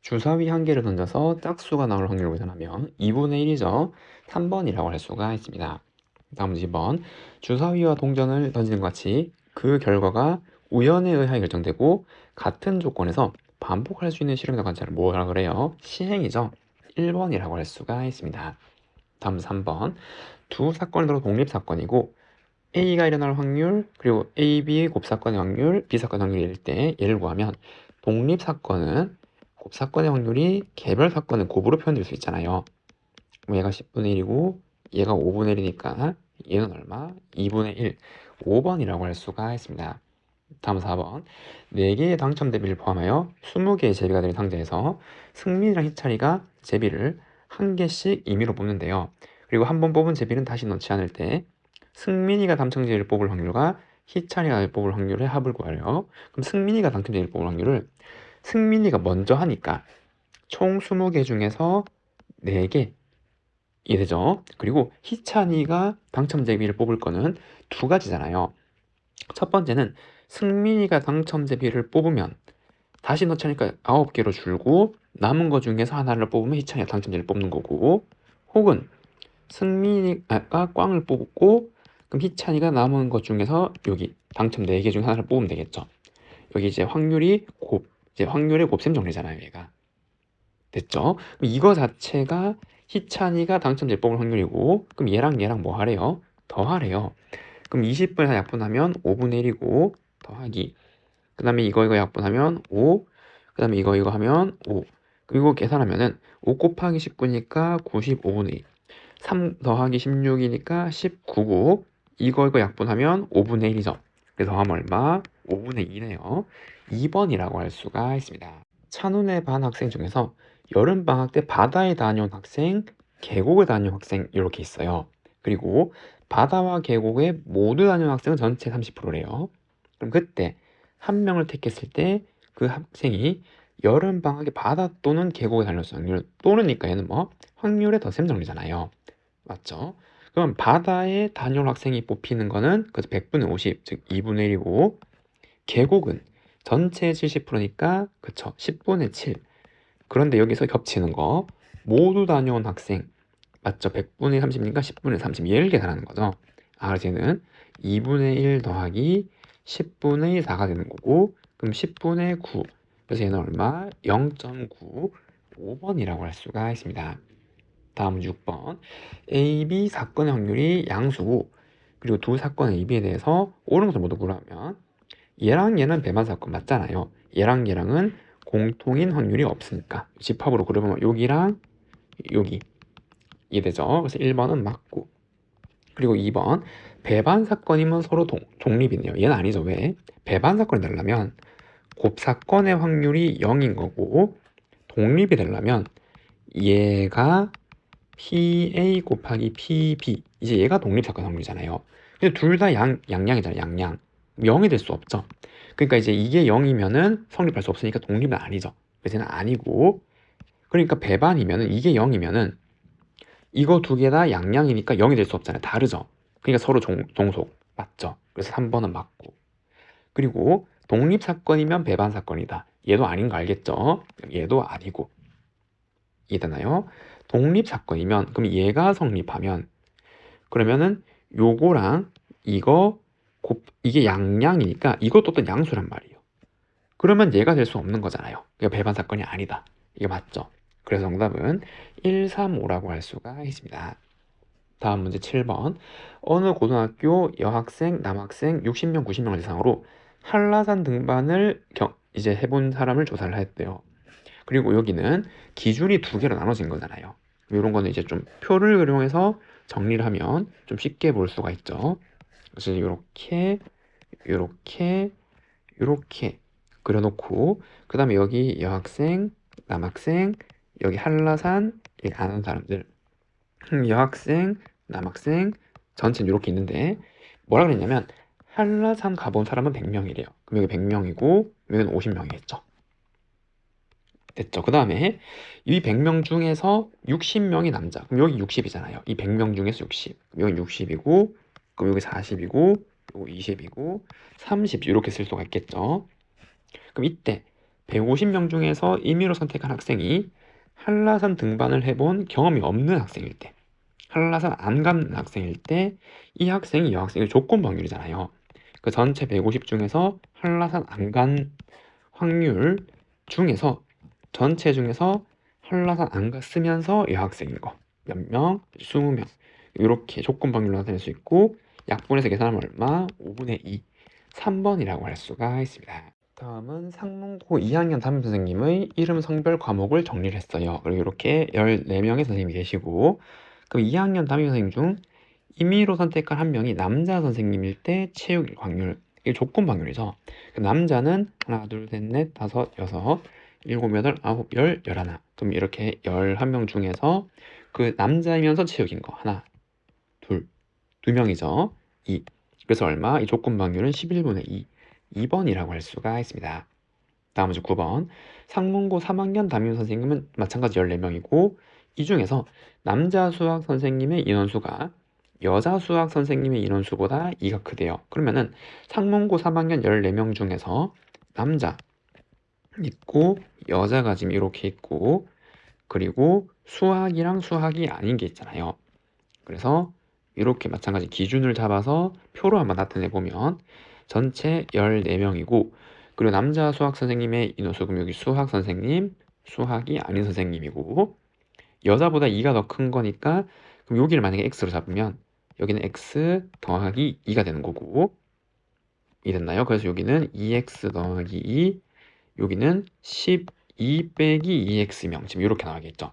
주사위 한 개를 던져서 짝수가 나올 확률을 계산하면 2분의 1이죠. 3번이라고 할 수가 있습니다. 다음 문제 2번. 주사위와 동전을 던지는 것 같이 그 결과가 우연에 의하여 결정되고 같은 조건에서 반복할 수 있는 실험이나 관찰을 뭐라 그래요? 시행이죠. 1번이라고 할 수가 있습니다. 다음 3번. 두 사건이 서로 독립사건이고 A가 일어날 확률, 그리고 A, B의 곱사건의 확률, B사건의 확률일 때 얘를 구하면 독립사건은 곱사건의 확률이 개별사건은 곱으로 표현될 수 있잖아요. 그럼 얘가 10분의 1이고 얘가 5분의 1이니까 얘는 얼마? 2분의 1, 5번이라고 할 수가 있습니다. 다음 4번. 4개의 당첨 대비를 포함하여 20개의 제비가 되는 상자에서 승민이랑 희철이가 제비를 한 개씩 임의로 뽑는데요. 그리고 한 번 뽑은 제비는 다시 넣지 않을 때 승민이가 당첨제비를 뽑을 확률과 희철이가 뽑을 확률의 합을 구하래요. 그럼 승민이가 당첨제비를 뽑을 확률을 승민이가 먼저 하니까 총 20개 중에서 4개 이되죠. 그리고 희찬이가 당첨제비를 뽑을 거는 두 가지잖아요. 첫 번째는 승민이가 당첨제비를 뽑으면 다시 넣자니까 9개로 줄고 남은 거 중에서 하나를 뽑으면 희찬이가 당첨제비를 뽑는 거고, 혹은 승민이가 꽝을 뽑고 그럼 희찬이가 남은 것 중에서 여기 당첨 4개 중에 하나를 뽑으면 되겠죠. 여기 이제 확률의 곱셈 정리잖아요, 얘가. 됐죠? 그럼 이거 자체가 희찬이가 당첨될 뽑을 확률이고, 그럼 얘랑 뭐 하래요? 더하래요. 그럼 20분에서 약분하면 5분의 1이고 더하기, 그 다음에 이거 약분하면 5, 그 다음에 이거 하면 5, 그리고 계산하면은 5 곱하기 19니까 95분의 1, 3 더하기 16이니까 19고, 이거 약분하면 5분의 1이죠. 그래서 하면 얼마? 5분의 2네요. 2번이라고 할 수가 있습니다. 찬운에 반 학생 중에서 여름방학 때 바다에 다녀온 학생, 계곡에 다녀온 학생 이렇게 있어요. 그리고 바다와 계곡에 모두 다녀온 학생은 전체 30%래요. 그럼 그때 한 명을 택했을 때 그 학생이 여름방학에 바다 또는 계곡에 다녔을 확률, 또는니까 얘는 뭐 확률의 덧셈 정리잖아요. 맞죠? 그럼 바다에 다녀올 학생이 뽑히는 거는 그래서 100분의 50, 즉 2분의 1이고, 계곡은 전체 70%니까 그쵸, 10분의 7. 그런데 여기서 겹치는 거 모두 다녀온 학생 맞죠? 100분의 30이니까 10분의 30 얘를 계산하는 거죠. 그래서 얘는 2분의 1 더하기 10분의 4가 되는 거고, 그럼 10분의 9, 그래서 얘는 얼마? 0.9, 5번이라고 할 수가 있습니다. 다음 6번. A, B 사건의 확률이 양수고, 그리고 두 사건 A, B에 대해서 옳은 것을 모두 구하면 얘랑 얘는 배만 사건 맞잖아요. 얘랑은 공통인 확률이 없으니까 집합으로 그려보면 여기랑 여기 이해되죠? 그래서 1번은 맞고, 그리고 2번 배반 사건이면 서로 독립이네요. 얘는 아니죠. 왜? 배반 사건이 되려면 곱사건의 확률이 0인 거고, 독립이 되려면 얘가 PA 곱하기 PB, 이제 얘가 독립사건 확률이잖아요. 근데 둘 다 양양이잖아요. 양양. 0이 될 수 없죠. 그러니까 이제 이게 0이면은 성립할 수 없으니까 독립은 아니죠. 그래서 얘는 아니고, 그러니까 배반이면은 이게 0이면은 이거 두 개 다 양양이니까 0이 될 수 없잖아요. 다르죠. 그러니까 서로 동속. 맞죠? 그래서 3번은 맞고. 그리고 독립사건이면 배반사건이다. 얘도 아닌 거 알겠죠? 얘도 아니고. 이해되나요? 독립사건이면 그럼 얘가 성립하면, 그러면은 요거랑 이거 이게 양양이니까 이것도 또 양수란 말이에요. 그러면 얘가 될 수 없는 거잖아요. 그러니까 배반 사건이 아니다. 이게 맞죠? 그래서 정답은 1, 3, 5라고 할 수가 있습니다. 다음 문제 7번. 어느 고등학교 여학생, 남학생 60명, 90명을 대상으로 한라산 등반을 이제 해본 사람을 조사를 했대요. 그리고 여기는 기준이 두 개로 나눠진 거잖아요. 이런 거는 이제 좀 표를 활용해서 정리를 하면 좀 쉽게 볼 수가 있죠. 그래서 이렇게, 이렇게, 이렇게 그려놓고, 그 다음에 여기 여학생, 남학생, 여기 한라산, 여기 아는 사람들, 여학생, 남학생, 전체는 이렇게 있는데, 뭐라 그랬냐면 한라산 가본 사람은 100명이래요. 그럼 여기 100명이고 여기는 50명이겠죠. 됐죠. 그 다음에 이 100명 중에서 60명이 남자. 그럼 여기 60이잖아요. 이 100명 중에서 60. 여기 60이고, 그럼 여기 40이고, 여기 20이고, 30 이렇게 쓸 수가 있겠죠. 그럼 이때 150명 중에서 임의로 선택한 학생이 한라산 등반을 해본 경험이 없는 학생일 때, 한라산 안 간 학생일 때 이 학생이 여학생의 조건 확률이잖아요. 그 전체 150 중에서 한라산 안 간 확률 중에서 전체 중에서 한라산 안 갔으면서 여학생인 거 몇 명? 20명. 이렇게 조건 확률로 나타낼 수 있고 약분해서 계산하면 얼마? 5분의 2. 3번이라고 할 수가 있습니다. 다음은 상문고 2학년 담임 선생님의 이름 성별 과목을 정리를 했어요. 그리고 이렇게 14명의 선생님이 계시고 그럼 2학년 담임 선생님 중 임의로 선택한 한 명이 남자 선생님일 때 체육 확률, 이게 조건 확률이죠. 그 남자는 하나, 둘, 셋, 넷, 다섯, 여섯, 일곱, 여덟, 아홉, 열, 열하나. 그럼 이렇게 11명 중에서 그 남자이면서 체육인 거 하나, 둘, 두 명이죠. 2. 그래서 얼마? 이 조건 확률은 11분의 2. 2번이라고 할 수가 있습니다. 다음 문제 9번. 상문고 3학년 담임 선생님은 마찬가지 14명이고 이 중에서 남자 수학 선생님의 인원수가 여자 수학 선생님의 인원수보다 2가 크대요. 그러면은 상문고 3학년 14명 중에서 남자 있고 여자가 지금 이렇게 있고 그리고 수학이랑 수학이 아닌 게 있잖아요. 그래서 이렇게 마찬가지 기준을 잡아서 표로 한번 나타내 보면 전체 14명이고 그리고 남자 수학 선생님의 인원수 그럼 여기 수학 선생님, 수학이 아닌 선생님이고 여자보다 2가 더 큰 거니까 그럼 여기를 만약에 x로 잡으면 여기는 x 더하기 2가 되는 거고 이 됐나요? 그래서 여기는 2x 더하기 2 여기는 12 빼기 2x명 지금 이렇게 나와야겠죠.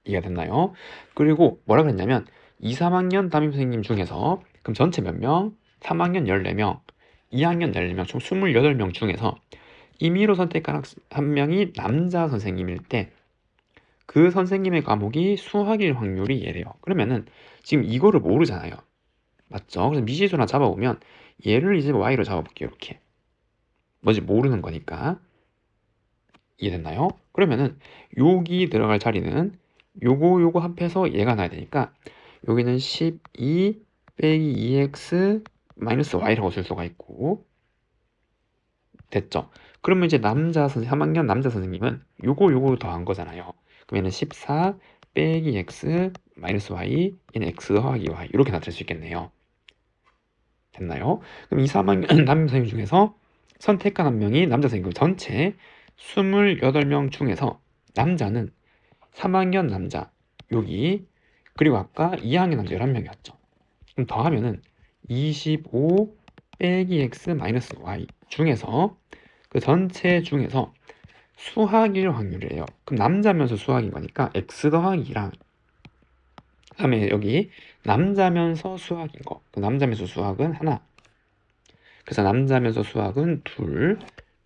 이해가 됐나요? 그리고 뭐라 그랬냐면 2, 3학년 담임 선생님 중에서 그럼 전체 몇 명? 3학년 14명, 2학년 14명, 총 28명 중에서 임의로 선택한 한 명이 남자 선생님일 때 그 선생님의 과목이 수학일 확률이 얘래요. 그러면은 지금 이거를 모르잖아요. 맞죠? 그래서 미지수나 잡아보면 얘를 이제 y로 잡아볼게요. 이렇게. 뭔지 모르는 거니까. 이해됐나요? 그러면은 여기 들어갈 자리는 요거 합해서 얘가 나야 되니까 여기는 12 빼기 2x 마이너스 y라고 쓸 수가 있고 됐죠? 그러면 이제 3학년 남자 선생님은 요거 더한 거잖아요. 그러면 14 빼기 x 마이너스 y 얘는 x 더하기 y 이렇게 나타낼 수 있겠네요. 됐나요? 그럼 2, 3학년 남자 선생님 중에서 선택한 한 명이 남자 선생님 전체 28명 중에서 남자는 3학년 남자 여기 그리고 아까 2학년 남자 11명이었죠. 그럼 더하면은 25 빼기 x 마이너스 y 중에서 그 전체 중에서 수학일 확률이에요. 그럼 남자면서 수학인 거니까 x 더하기 2랑 그다음에 여기 남자면서 수학인 거. 그 남자면서 수학은 하나. 그래서 남자면서 수학은 둘.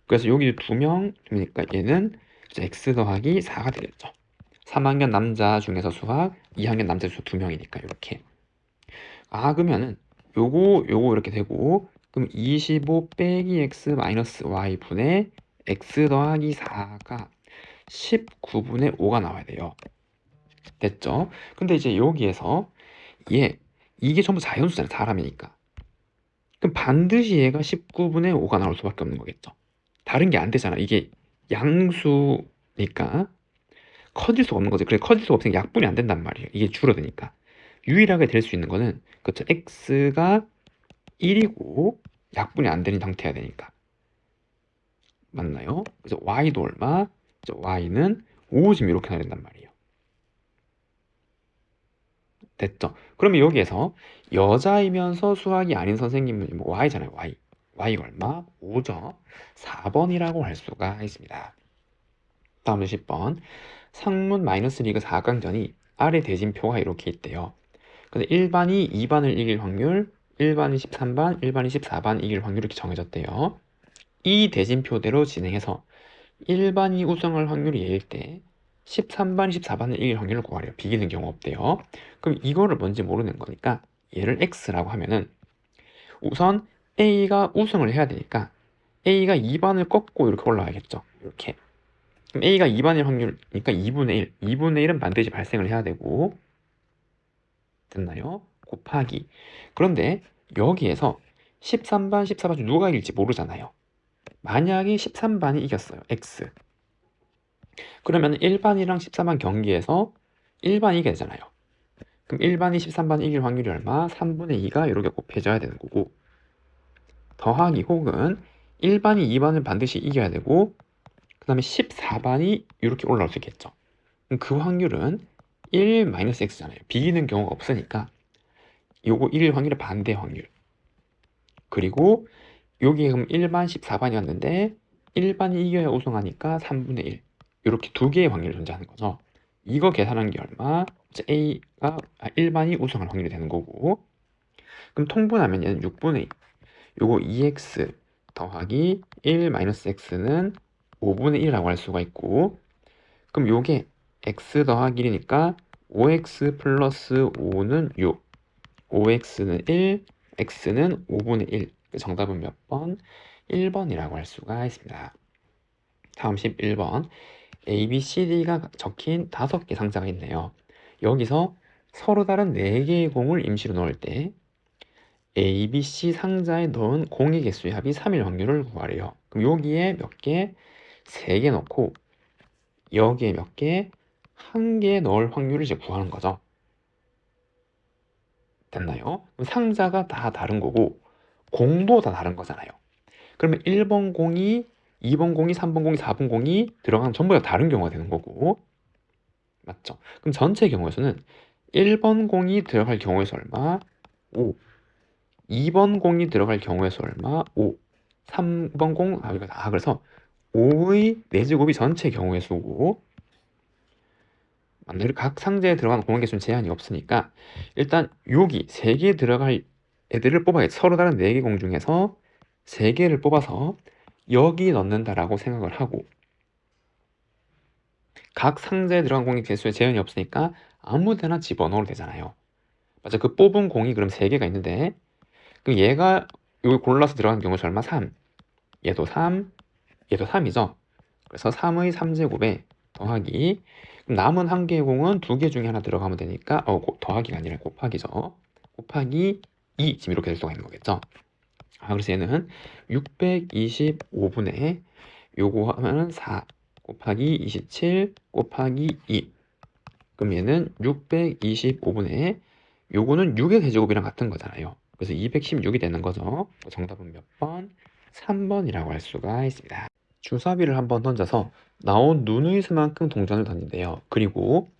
그래서 여기 2명이니까 얘는 x 더하기 4가 되겠죠. 3학년 남자 중에서 수학, 2학년 남자 중에서 2명이니까 이렇게. 아 그러면은 요거 이렇게 되고 그럼 25 빼기 x 마이너스 y 분의 x 더하기 4가 19분의 5가 나와야 돼요. 됐죠? 근데 이제 여기에서 이게 전부 자연수잖아요. 사람이니까. 그럼 반드시 얘가 19분의 5가 나올 수밖에 없는 거겠죠. 다른 게 안 되잖아. 이게 양수니까 커질 수가 없는 거지. 그래 커질 수가 없으니까 약분이 안 된단 말이에요. 이게 줄어드니까. 유일하게 될 수 있는 거는 그렇죠. x가 1이고 약분이 안 되는 상태여야 되니까. 맞나요? 그래서 y도 얼마? y는 5 지금 이렇게 나야 된단 말이에요. 됐죠? 그러면 여기에서 여자이면서 수학이 아닌 선생님은 뭐 y잖아요. y가 얼마? 5죠. 4번이라고 할 수가 있습니다. 다음 10번. 상문 마이너스 리그 4강전이 아래 대진표가 이렇게 있대요. 근데 1반이 2반을 이길 확률, 1반이 13반, 1반이 14반 이길 확률 이렇게 정해졌대요. 이 대진표대로 진행해서 1반이 우승할 확률이 얘일 때 13반이 14반을 이길 확률을 구하래요. 비기는 경우 없대요. 그럼 이거를 뭔지 모르는 거니까 얘를 x라고 하면은 우선 a가 우승을 해야 되니까 a가 2반을 꺾고 이렇게 올라가겠죠. 이렇게. 그럼 a가 2반일 확률이니까 2분의 1. 2분의 1은 반드시 발생을 해야 되고 됐나요? 곱하기. 그런데 여기에서 13반, 14반 중 누가 이길지 모르잖아요. 만약에 13반이 이겼어요. X. 그러면 1반이랑 13반 경기에서 1반이 이겨야 되잖아요. 그럼 1반이 13반 이길 확률이 얼마? 3분의 2가 이렇게 곱해져야 되는 거고, 더하기 혹은 1반이 2반을 반드시 이겨야 되고, 그 다음에 14반이 이렇게 올라올 수 있겠죠. 그럼 그 확률은 1-x잖아요. 비기는 경우가 없으니까 요거 1일 확률의 반대 확률. 그리고 여기 그럼 1반 14반이었는데 1반이 이겨야 우승하니까 3분의 1. 이렇게 두 개의 확률이 존재하는 거죠. 이거 계산한 게 얼마? A가 1반이 우승할 확률이 되는 거고, 그럼 통분하면 얘는 6분의 2. 요거 2x 더하기 1-x는 5분의 1이라고 할 수가 있고, 그럼 요게 x 더하기 1이니까 5x 플러스 5는 6, 5x는 1, x는 5분의 1. 정답은 몇 번? 1번이라고 할 수가 있습니다. 다음 11번. A, B, C, D가 적힌 5개 상자가 있네요. 여기서 서로 다른 4개의 공을 임시로 넣을 때 A, B, C 상자에 넣은 공의 개수의 합이 3일 확률을 구하래요. 그럼 여기에 몇 개? 3개 넣고 여기에 몇 개? 1개 넣을 확률을 이제 구하는 거죠. 됐나요? 그럼 상자가 다 다른 거고 공도 다 다른 거잖아요. 그러면 1번 공이, 2번 공이, 3번 공이, 4번 공이 들어가는 전부 다 다른 경우가 되는 거고, 맞죠? 그럼 전체 경우에서는 1번 공이 들어갈 경우에서 얼마? 5. 2번 공이 들어갈 경우에서 얼마? 5. 3번 공, 그래서 5의 4제곱이 전체 경우의 수고, 맞나요? 각 상자에 들어가는 공의 개수는 제한이 없으니까 일단 여기 3개 들어갈 애들을 뽑아야지. 서로 다른 4개 공 중에서 3개를 뽑아서 여기 넣는다라고 생각을 하고, 각 상자에 들어간 공의 개수에 제한이 없으니까 아무 데나 집어넣어도 되잖아요. 맞아. 그 뽑은 공이 그럼 3개가 있는데, 그 얘가 여기 골라서 들어간 경우 얼마? 3. 얘도 3, 얘도 3이죠. 그래서 3의 3제곱에 더하기, 그럼 남은 1개의 공은 2개 중에 하나 들어가면 되니까 더하기가 아니라 곱하기죠. 곱하기 2, 지금 이렇게 될 수가 있는 거겠죠. 그래서 얘는 625분의 요거 하면은 4 곱하기 27 곱하기 2. 그럼 얘는 625분의 요거는 6의 대제곱이랑 같은 거잖아요. 그래서 216이 되는 거죠. 정답은 몇 번? 3번이라고 할 수가 있습니다. 주사위를 한번 던져서 나온 눈의 수만큼 동전을 던진대요. 그리고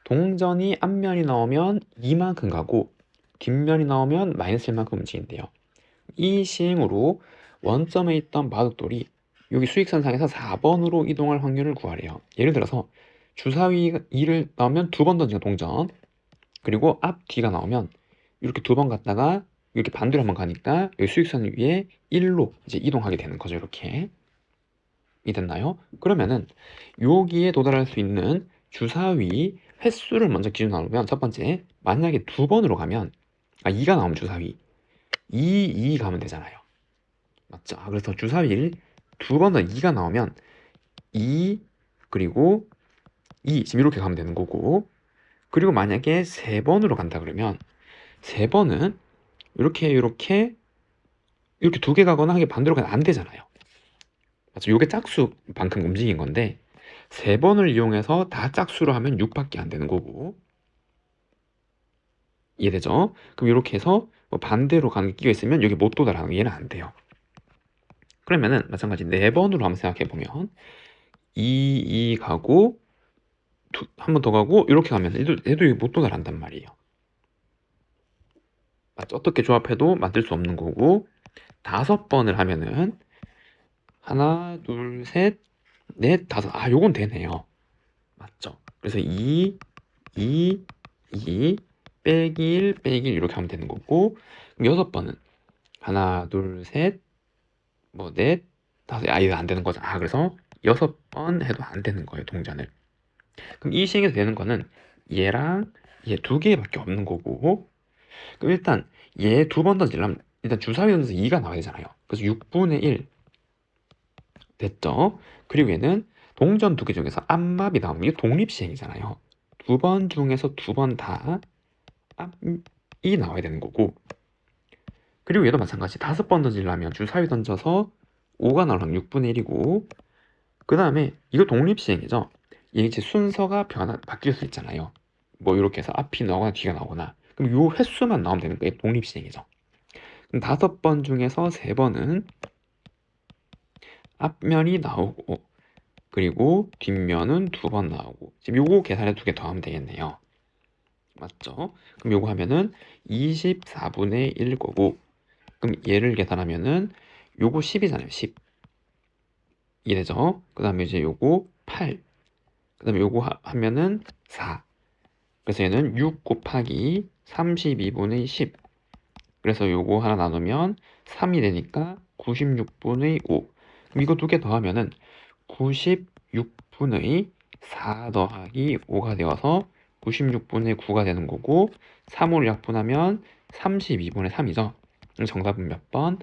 동전이 앞면이 나오면 이만큼 가고 뒷면이 나오면 마이너스 1만큼 움직인대요. 이 시행으로 원점에 있던 바둑돌이 여기 수익선상에서 4번으로 이동할 확률을 구하래요. 예를 들어서 주사위 2를 나오면 2번 던진 동전, 그리고 앞 뒤가 나오면 이렇게 2번 갔다가 이렇게 반대로 한번 가니까 여기 수익선 위에 1로 이제 이동하게 되는 거죠. 이렇게 이 됐나요? 그러면은 여기에 도달할 수 있는 주사위 횟수를 먼저 기준으로 나누면, 첫 번째, 만약에 2번으로 가면 2가 나오면 주사위 2 가면 되잖아요. 맞죠? 그래서 주사위를 2번 더 2가 나오면 2 그리고 2 지금 이렇게 가면 되는 거고, 그리고 만약에 3번으로 간다 그러면 3번은 이렇게 2개 가거나 하게 반대로 가면 안 되잖아요. 맞죠? 요게 짝수만큼 움직인 건데 3번을 이용해서 다 짝수로 하면 6밖에 안 되는 거고, 이해되죠? 그럼 이렇게 해서 뭐 반대로 가는 게 끼어 있으면 여기 못 도달하는 게 얘는 안 돼요. 그러면은 마찬가지 4번으로 한번 생각해 보면 2 가고 한 번 더 가고 이렇게 가면 얘도 여기 못 도달한단 말이에요. 맞죠? 어떻게 조합해도 만들 수 없는 거고, 5번을 하면은 하나, 둘, 셋, 넷, 다섯. 요건 되네요. 맞죠? 그래서 2 빼기 1 빼기 1 이렇게 하면 되는 거고, 그럼 6번은 하나, 둘, 셋, 뭐 넷, 다섯. 이거 안 되는 거죠. 그래서 6번 해도 안 되는 거예요, 동전을. 그럼 이 시행에서 되는 거는 얘랑 얘 2개밖에 없는 거고, 그럼 일단 얘 2번 던지려면 일단 주사위 던져서 2가 나와야 되잖아요. 그래서 6분의 1 됐죠? 그리고 얘는 동전 2개 중에서 앞마이 나오면 이게 독립시행이잖아요. 2번 중에서 2번 다 앞이 나와야 되는 거고, 그리고 얘도 마찬가지 5번 던지려면 주사위 던져서 5가 나올 확률 6분의 1이고, 그 다음에 이거 독립시행이죠. 이게 이제 순서가 바뀔 수 있잖아요. 뭐 이렇게 해서 앞이 나오거나 뒤가 나오거나. 그럼 요 횟수만 나오면 되는 거예요. 독립시행이죠. 그럼 5번 중에서 3번은 앞면이 나오고, 그리고 뒷면은 2번 나오고, 지금 요거 계산해 2개 더하면 되겠네요. 맞죠? 그럼 요거 하면은 24분의 1 거고, 그럼 얘를 계산하면은 요거 10이잖아요. 10. 이래죠. 그 다음에 이제 요거 8. 그 다음에 요거 하면은 4. 그래서 얘는 6 곱하기 32분의 10. 그래서 요거 하나 나누면 3이 되니까 96분의 5. 그럼 이거 2개 더하면은 96분의 4 더하기 5가 되어서 96분의 9가 되는 거고, 3을 약분하면 32분의 3이죠. 정답은 몇 번?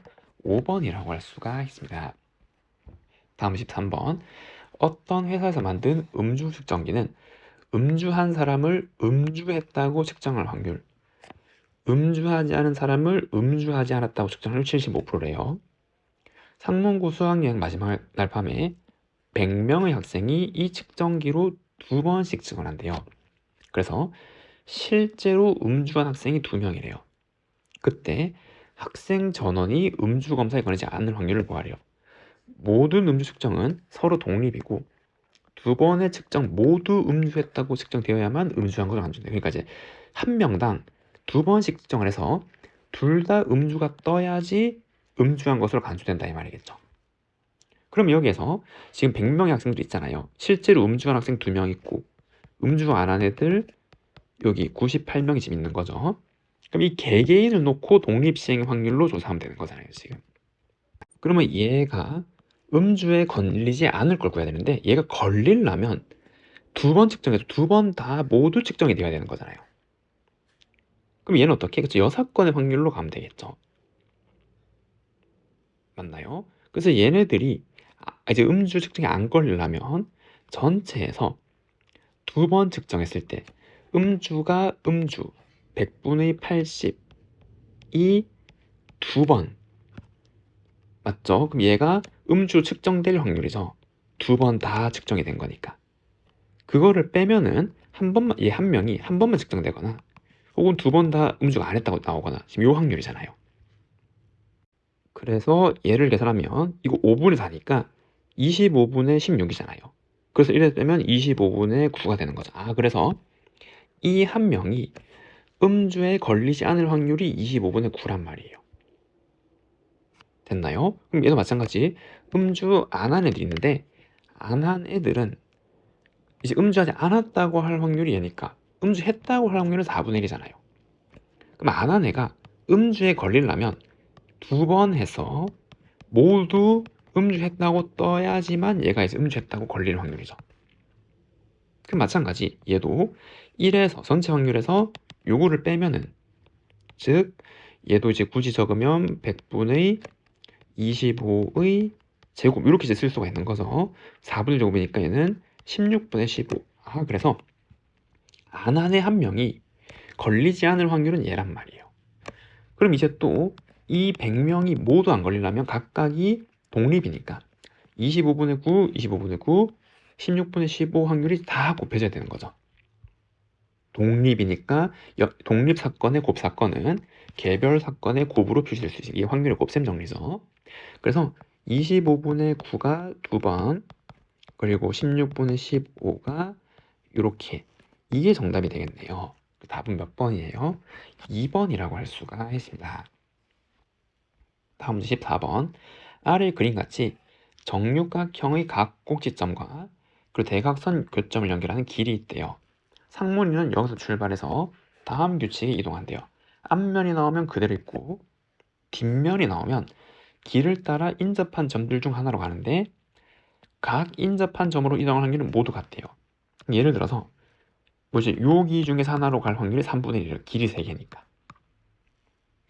5번이라고 할 수가 있습니다. 다음 13번. 어떤 회사에서 만든 음주 측정기는 음주한 사람을 음주했다고 측정할 확률, 음주하지 않은 사람을 음주하지 않았다고 측정할 확률 75%래요. 상문고 수학여행 마지막 날 밤에 100명의 학생이 이 측정기로 2번씩 측정한대요. 그래서 실제로 음주한 학생이 2명이래요. 그때 학생 전원이 음주 검사에 걸리지 않을 확률을 구하래요. 모든 음주 측정은 서로 독립이고 2번의 측정 모두 음주했다고 측정되어야만 음주한 것을 간주돼요. 그러니까 이제 한 명당 2번씩 측정을 해서 둘 다 음주가 떠야지 음주한 것으로 간주된다 이 말이겠죠. 그럼 여기에서 지금 100명의 학생들 있잖아요. 실제로 음주한 학생 2명 있고 음주 안 한 애들 여기 98명이 지금 있는 거죠. 그럼 이 개개인을 놓고 독립시행 확률로 조사하면 되는 거잖아요, 지금. 그러면 얘가 음주에 걸리지 않을 걸 구해야 되는데 얘가 걸리려면 2번 측정해서 2번 다 모두 측정이 돼야 되는 거잖아요. 그럼 얘는 어떻게? 그쵸? 6건의 확률로 가면 되겠죠. 맞나요? 그래서 얘네들이 이제 음주 측정이 안 걸리려면 전체에서 2번 측정했을 때 음주가 음주 100분의 80이 2번 맞죠? 그럼 얘가 음주 측정될 확률이죠. 2번 다 측정이 된 거니까. 그거를 빼면은 한 번만 얘 한 명이 한 번만 측정되거나 혹은 2번 다 음주가 안 했다고 나오거나 지금 요 확률이잖아요. 그래서 얘를 계산하면 이거 5분의 4니까 25분의 16이잖아요. 그래서 이래 빼면 25분의 9가 되는 거죠. 그래서 이 한 명이 음주에 걸리지 않을 확률이 25분의 9란 말이에요. 됐나요? 그럼 얘도 마찬가지 음주 안 한 애들이 있는데 안 한 애들은 이제 음주하지 않았다고 할 확률이 얘니까 음주했다고 할 확률은 4분의 1이잖아요. 그럼 안 한 애가 음주에 걸리려면 2번 해서 모두 음주했다고 떠야지만 얘가 이제 음주했다고 걸릴 확률이죠. 그럼 마찬가지 얘도 1에서 전체 확률에서 요거를 빼면은 즉 얘도 이제 굳이 적으면 100분의 25의 제곱 이렇게 이제 쓸 수가 있는 거죠. 4분의 제곱이니까 얘는 16분의 15. 그래서 안 한 애 한 명이 걸리지 않을 확률은 얘란 말이에요. 그럼 이제 또 이 100명이 모두 안 걸리려면 각각이 독립이니까 25분의 9, 25분의 9, 16분의 15 확률이 다 곱해져야 되는 거죠. 독립이니까 독립 사건의 곱 사건은 개별 사건의 곱으로 표시될 수 있어요. 이게 확률의 곱셈 정리죠. 그래서 25분의 9가 2번, 그리고 16분의 15가 이렇게 이게 정답이 되겠네요. 답은 몇 번이에요? 2번이라고 할 수가 있습니다. 다음 문제 14번. 아래 그림같이 정육각형의 각 꼭지점과 그리고 대각선 교점을 연결하는 길이 있대요. 상문이는 여기서 출발해서 다음 규칙에 이동한대요. 앞면이 나오면 그대로 있고 뒷면이 나오면 길을 따라 인접한 점들 중 하나로 가는데 각 인접한 점으로 이동할 확률은 모두 같대요. 예를 들어서 뭐지? 여기 중에서 하나로 갈 확률이 3분의 1이에요. 길이 3개니까.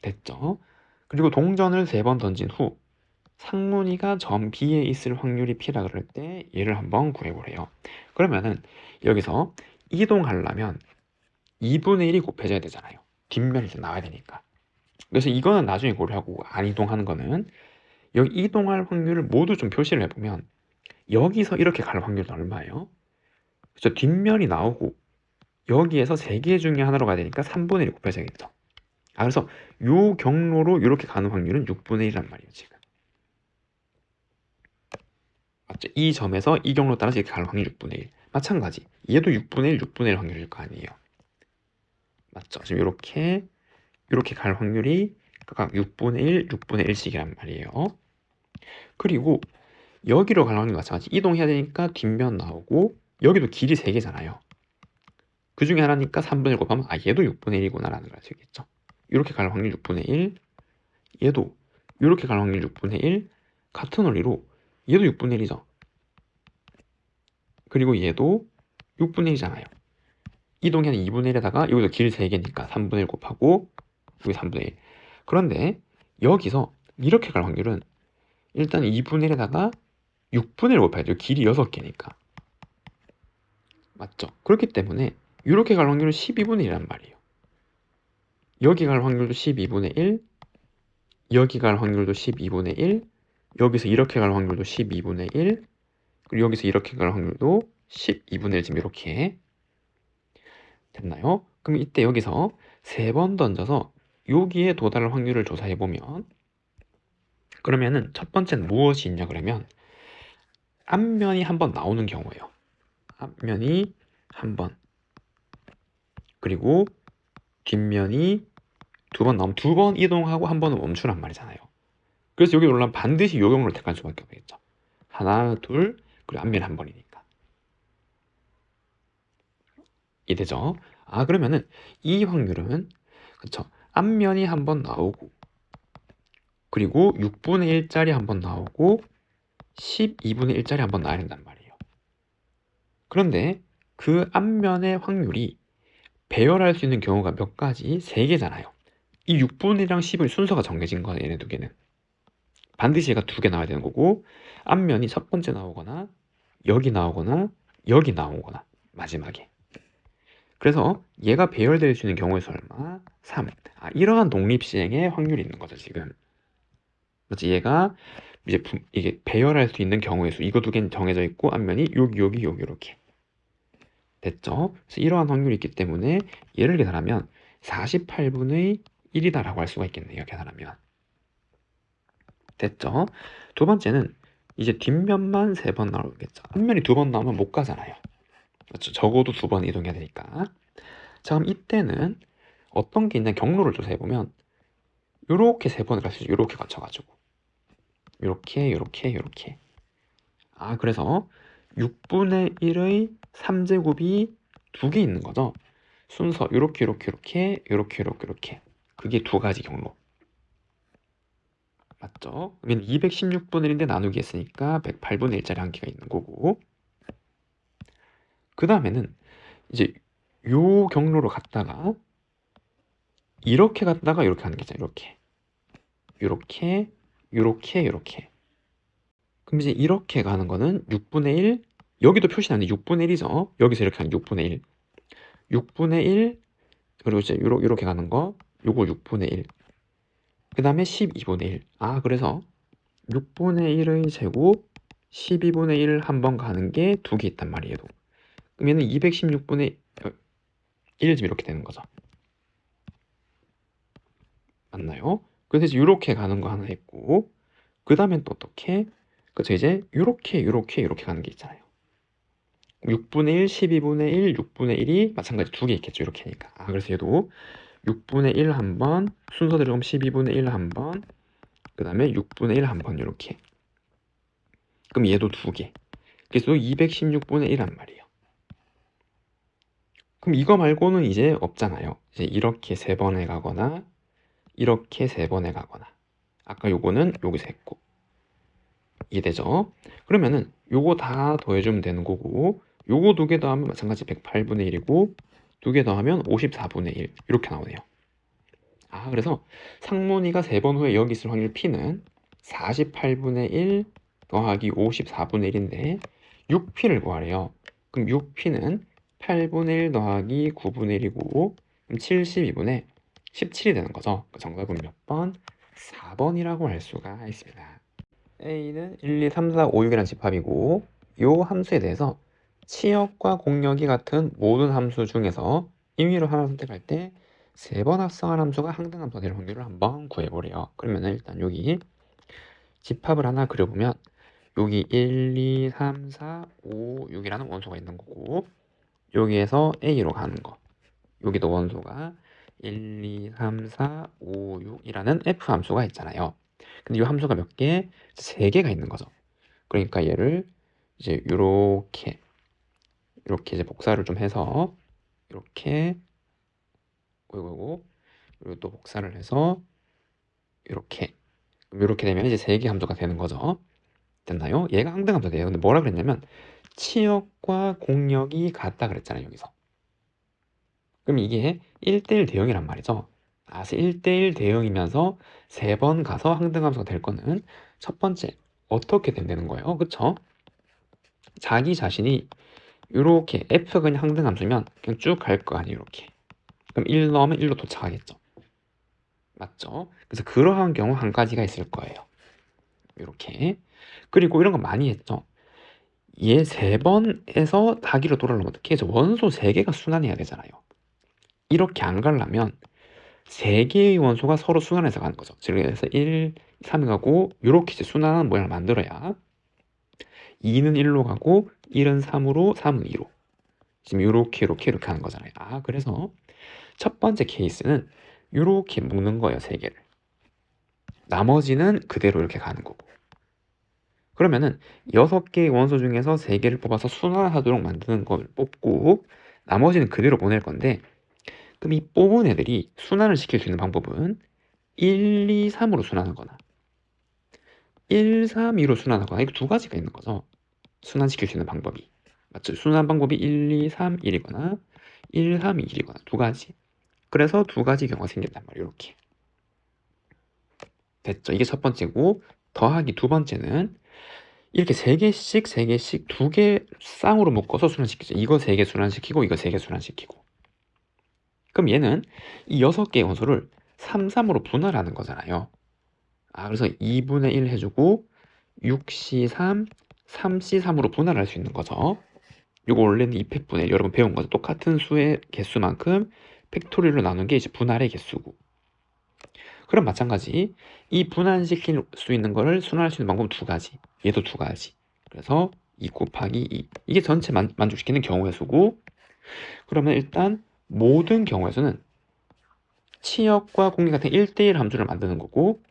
됐죠? 그리고 동전을 3번 던진 후 상문이가 점 B에 있을 확률이 P라 그럴 때 얘를 한번 구해보래요. 그러면은 여기서 이동하려면 2분의 1이 곱해져야 되잖아요. 뒷면이 나와야 되니까. 그래서 이거는 나중에 고려하고 안 이동하는 거는 여기 이동할 확률을 모두 좀 표시를 해보면 여기서 이렇게 갈 확률은 얼마예요? 그렇죠. 뒷면이 나오고 여기에서 3개 중에 하나로 가야 되니까 3분의 1 곱해져야겠죠. 그래서 요 경로로 이렇게 가는 확률은 6분의 1이란 말이에요, 지금. 맞죠? 이 점에서 이 경로 따라서 이렇게 갈 확률 6분의 1. 마찬가지. 얘도 6분의 1, 6분의 1 확률일 거 아니에요. 맞죠? 지금 이렇게 갈 확률이 각각 6분의 1, 6분의 1씩이란 말이에요. 그리고 여기로 갈 확률 마찬가지. 이동해야 되니까 뒷면 나오고 여기도 길이 3개잖아요. 그 중에 하나니까 3분의 1 곱하면 얘도 6분의 1이구나 라는 걸 알 수 있겠죠. 이렇게 갈 확률 6분의 1, 얘도 이렇게 갈 확률 6분의 1, 같은 원리로 얘도 6분의 1이죠. 그리고 얘도 6분의 1이잖아요. 이동해는 2분의 1에다가 여기도 길 3개니까 3분의 1 곱하고 여기 3분의 1. 그런데 여기서 이렇게 갈 확률은 일단 2분의 1에다가 6분의 1 곱해야죠. 길이 6개니까. 맞죠? 그렇기 때문에 이렇게 갈 확률은 12분의 1이란 말이에요. 여기 갈 확률도 12분의 1, 여기 갈 확률도 12분의 1, 여기서 이렇게 갈 확률도 12분의 1, 그리고 여기서 이렇게 갈 확률도 12분의 1 지금 이렇게 됐나요? 그럼 이때 여기서 3번 던져서 여기에 도달할 확률을 조사해보면 그러면은 첫 번째는 무엇이 있냐 그러면 앞면이 한번 나오는 경우예요. 앞면이 한번 그리고 뒷면이 2번 나오면 2번 이동하고 한 번은 멈추란 말이잖아요. 그래서 여기 올라면 반드시 요 경로를 택할 수밖에 없겠죠. 하나, 둘, 그리고 앞면 한 번이니까. 이해되죠? 그러면은 이 확률은 그쵸. 앞면이 한 번 나오고 그리고 6분의 1짜리 한 번 나오고 12분의 1짜리 한 번 나와야 된단 말이에요. 그런데 그 앞면의 확률이 배열할 수 있는 경우가 몇 가지? 3개잖아요. 이 6분의 1이랑 10의 순서가 정해진 거예요. 얘네 2개는. 반드시 얘가 2개 나와야 되는 거고 앞면이 첫 번째 나오거나 여기 나오거나 여기 나오거나 마지막에. 그래서 얘가 배열될 수 있는 경우의 수 얼마? 3. 이러한 독립시행의 확률이 있는 거죠, 지금. 그렇지? 얘가 이제 이게 배열할 수 있는 경우의 수. 이거 2개는 정해져 있고 앞면이 여기 이렇게. 됐죠? 그래서 이러한 확률이 있기 때문에 얘를 계산하면 48분의 1이다라고 할 수가 있겠네요, 계산하면. 됐죠? 두 번째는 이제 뒷면만 3번 나오겠죠. 앞면이 2번 나오면 못 가잖아요. 그렇죠? 적어도 2번 이동해야 되니까. 자, 그럼 이때는 어떤 게 있냐 경로를 조사해보면 요렇게 3번을 갈 수 있죠. 요렇게 거쳐가지고 요렇게 그래서 6분의 1의 3제곱이 2개 있는 거죠. 순서 요렇게 그게 2가지 경로 맞죠? 그러면 216분의 1인데 나누기 했으니까 108분의 1짜리 한 개가 있는 거고 그 다음에는 이제 요 경로로 갔다가 이렇게 갔다가 이렇게 하는 게 있잖아요. 이렇게 그럼 이제 이렇게 가는 거는 6분의 1 여기도 표시나는데 6분의 1이죠. 여기서 이렇게 하는 6분의 1 그리고 이제 요렇게 가는 거 요거 6분의 1 그 다음에 12분의 1 그래서 6분의 1의 제곱 12분의 1 한 번 가는 게 2개 있단 말이에요. 그러면 216분의 1 지금 이렇게 되는 거죠. 맞나요? 그래서 이제 이렇게 가는 거 하나 있고 그 다음엔 또 어떻게? 그쵸 이제 이렇게 가는 게 있잖아요. 6분의 1, 12분의 1, 6분의 1이 마찬가지 2개 있겠죠. 이렇게 하니까. 그래서 얘도 6분의 1 한 번, 순서대로 그럼 12분의 1 한 번, 그 다음에 6분의 1 한 번 이렇게. 그럼 얘도 2개. 그래서 216분의 1란 말이에요. 그럼 이거 말고는 이제 없잖아요. 이제 이렇게 3번에 가거나 이렇게 3번에 가거나 아까 요거는 여기서 했고 이해되죠? 그러면은 요거 다 더해주면 되는 거고 요거 2개 더하면 마찬가지 108분의 1이고 2개 더하면 54분의 1 이렇게 나오네요. 그래서 상문이가 3번 후에 여기 있을 확률 P는 48분의 1 더하기 54분의 1인데 6P를 구하래요. 그럼 6P는 8분의 1 더하기 9분의 1이고 그럼 72분의 17이 되는 거죠. 정답은 몇 번? 4번이라고 할 수가 있습니다. A는 1, 2, 3, 4, 5, 6이라는 집합이고 요 함수에 대해서 치역과 공역이 같은 모든 함수 중에서 임의로 하나 선택할 때 3번 합성한 함수가 항등함수가 될 확률을 한번 구해보래요. 그러면 일단 여기 집합을 하나 그려보면 여기 1, 2, 3, 4, 5, 6이라는 원소가 있는 거고 여기에서 A로 가는 거 여기도 원소가 1, 2, 3, 4, 5, 6이라는 F 함수가 있잖아요. 근데 이 함수가 몇 개? 3개가 있는 거죠. 그러니까 얘를 이제 이렇게 이제 복사를 좀 해서 이렇게 그리고 또 복사를 해서 이렇게 되면 이제 3개 함수가 되는 거죠. 됐나요? 얘가 항등함수가 돼요. 근데 뭐라 그랬냐면 치역과 공역이 같다 그랬잖아요, 여기서. 그럼 이게 1대1 대응이란 말이죠. 아, 1대1 대응이면서 3번 가서 항등함수가 될 거는 첫 번째 어떻게 된다는 거예요. 그쵸? 자기 자신이 이렇게 F가 그냥 항등함수면 그냥 쭉 갈 거 아니에요, 이렇게. 그럼 1 넣으면 1로 도착하겠죠. 맞죠? 그래서 그러한 경우 한 가지가 있을 거예요. 이렇게. 그리고 이런 거 많이 했죠. 얘 3번에서 다기로 돌아오면 어떻게 해서 원소 3개가 순환해야 되잖아요. 이렇게 안 가려면 3개의 원소가 서로 순환해서 가는 거죠. 그래서 1, 3이 가고 이렇게 이제 순환하는 모양을 만들어야 2는 1로 가고 1은 3으로 3은 2로 지금 이렇게 하는 거잖아요. 아, 그래서 첫 번째 케이스는 이렇게 묶는 거예요. 3개를. 나머지는 그대로 이렇게 가는 거고. 그러면은 6개의 원소 중에서 3개를 뽑아서 순환하도록 만드는 걸 뽑고 나머지는 그대로 보낼 건데 그럼 이 뽑은 애들이 순환을 시킬 수 있는 방법은 1, 2, 3으로 순환하거나 1, 3, 2로 순환하거나 이거 두 가지가 있는 거죠. 순환시킬 수 있는 방법이. 맞죠? 순환 방법이 1, 2, 3, 1이거나 1, 3, 2, 1이거나 두 가지. 그래서 두 가지 경우가 생긴단 말이에요. 이렇게. 됐죠? 이게 첫 번째고 더하기 두 번째는 이렇게 3개씩 2개 쌍으로 묶어서 순환시키죠. 이거 3개 순환시키고 이거 3개 순환시키고. 그럼 얘는 이 6개의 원소를 3, 3으로 분할하는 거잖아요. 아, 그래서 2분의 1 해주고 6C3, 3C3으로 분할할 수 있는 거죠. 이거 원래는 2팩분의 1 여러분 배운 거죠. 똑같은 수의 개수만큼 팩토리얼로 나눈 게 이제 분할의 개수고. 그럼 마찬가지 이 분할시킬 수 있는 거를 순환할 수 있는 방법은 두 가지. 얘도 두 가지. 그래서 2 곱하기 2 이게 전체 만족시키는 경우의 수고 그러면 일단 모든 경우의 수는 치역과 공역 같은 1대1 함수를 만드는 거고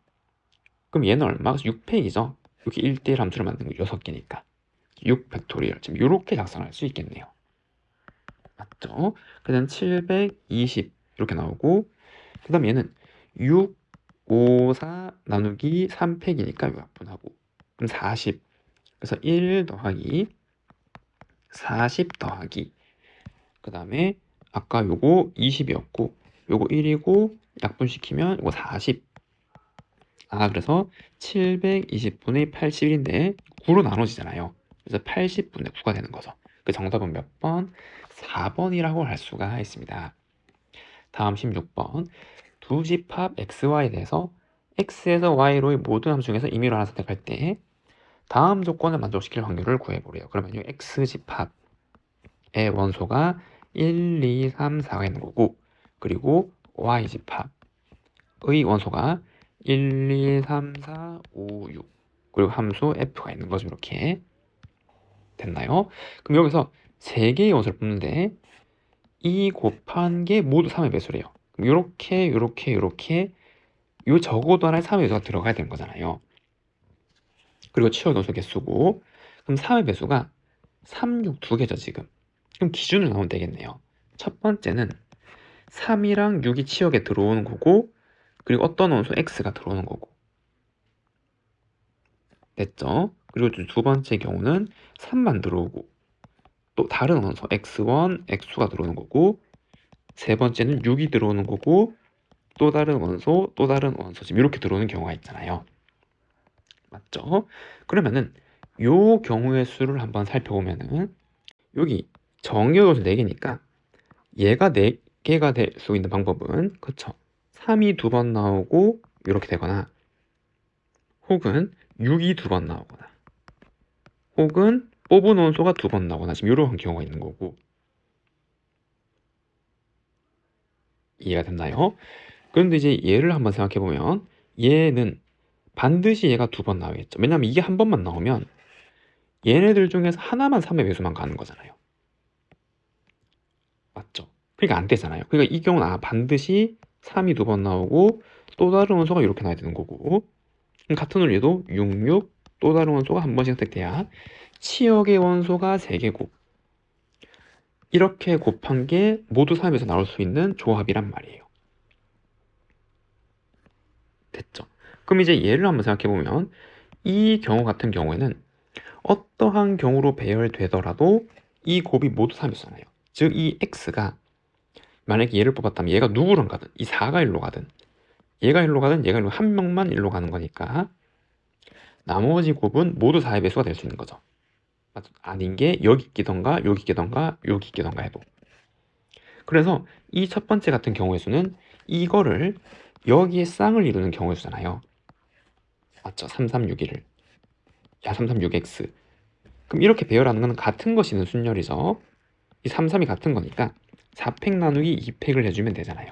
그럼 얘는 얼마? 6팩이죠. 이렇게 1대1 함수를 만드는 거 6개니까 6 팩토리얼 지금 이렇게 작성할 수 있겠네요. 맞죠? 그 다음 720 이렇게 나오고 그 다음 얘는 6, 5, 4 나누기 3팩이니까 이거 약분하고 그럼 40 그래서 1 더하기 40 더하기 그 다음에 아까 요거 20이었고 요거 1이고 약분시키면 요거 40 그래서 720분의 81인데 9로 나눠지잖아요. 그래서 80분의 9가 되는 거죠. 그 정답은 몇 번? 4번이라고 할 수가 있습니다. 다음 16번 두 집합 xy에 대해서 x에서 y로의 모든 함수 중에서 임의로 하나 선택할 때 다음 조건을 만족시킬 확률을 구해보래요. 그러면 이 x집합의 원소가 1, 2, 3, 4가 있는 거고 그리고 y집합의 원소가 1, 2, 3, 4, 5, 6 그리고 함수 f가 있는 거죠. 이렇게 됐나요? 그럼 여기서 3개의 원소를 뽑는데 2 곱한 게 모두 3의 배수래요. 그럼 이렇게 요 적어도 하나의 3의 배수가 들어가야 되는 거잖아요. 그리고 치역 원소 개수고 그럼 3의 배수가 3, 6 두 개죠 지금. 그럼 기준을 나오면 되겠네요. 첫 번째는 3이랑 6이 치역에 들어오는 거고 그리고 어떤 원소 x가 들어오는 거고 됐죠? 그리고 두 번째 경우는 3만 들어오고 또 다른 원소 x1, x2가 들어오는 거고 세 번째는 6이 들어오는 거고 또 다른 원소 지금 이렇게 들어오는 경우가 있잖아요. 맞죠? 그러면은 요 경우의 수를 한번 살펴보면은 여기 정의요소 4개니까 얘가 4개가 될 수 있는 방법은 그쵸? 3이 2번 나오고 이렇게 되거나 혹은 6이 두 번 나오거나 혹은 뽑아놓은 수가 두 번 나오거나 지금 이런 경우가 있는 거고. 이해가 됐나요? 그런데 이제 얘를 한번 생각해 보면 얘는 반드시 얘가 두 번 나오겠죠. 왜냐면 이게 한 번만 나오면 얘네들 중에서 하나만 3의 배수만 가는 거잖아요. 맞죠? 그러니까 안 되잖아요. 그러니까 이 경우는 반드시 3이 두 번 나오고 또 다른 원소가 이렇게 나와야 되는 거고, 그럼 같은 원리도 66, 또 다른 원소가 한 번씩 선택돼야 치역의 원소가 3개고 이렇게 곱한 게 모두 3에서 나올 수 있는 조합이란 말이에요. 됐죠? 그럼 이제 얘를 한번 생각해보면 이 경우 같은 경우에는 어떠한 경우로 배열되더라도 이 곱이 모두 3이잖아요. 즉 이 x가 만약에 얘를 뽑았다면 얘가 누구랑 가든 이 4가 1로 가든 얘가 1로 가든 얘가 1로 한 명만 1로 가는 거니까 나머지 곱은 모두 4의 배수가 될 수 있는 거죠. 아닌 게 여기 끼던가 여기 끼던가 여기 끼던가 해도. 그래서 이 첫 번째 같은 경우의 수는 이거를 여기에 쌍을 이루는 경우의 수잖아요. 맞죠? 3361을. 야 336x. 그럼 이렇게 배열하는 건 같은 것이는 순열이죠. 이 33이 같은 거니까 4팩 나누기 2팩을 해주면 되잖아요.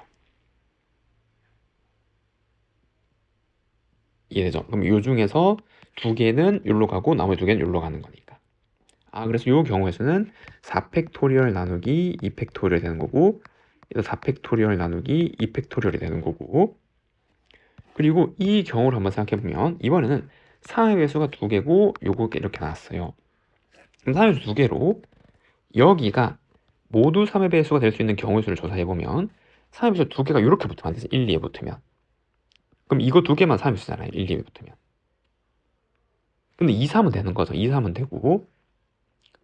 이해되죠? 그럼 요 중에서 두 개는 여기로 가고 나머지 두 개는 여기로 가는 거니까. 그래서 요 경우에서는 4팩토리얼 나누기 2팩토리얼이 되는 거고 얘도 4팩토리얼 나누기 2팩토리얼이 되는 거고, 그리고 이 경우를 한번 생각해보면 이번에는 3의 배수가 2개고 요거 이렇게 나왔어요. 그럼 3의 배수 2개로 여기가 모두 3의 배수가 될 수 있는 경우의 수를 조사해보면 3의 배수 2개가 이렇게 붙으면 안 되지. 1, 2에 붙으면. 그럼 이거 2개만 3의 배수잖아요. 1, 2에 붙으면. 근데 2, 3은 되는 거죠. 2, 3은 되고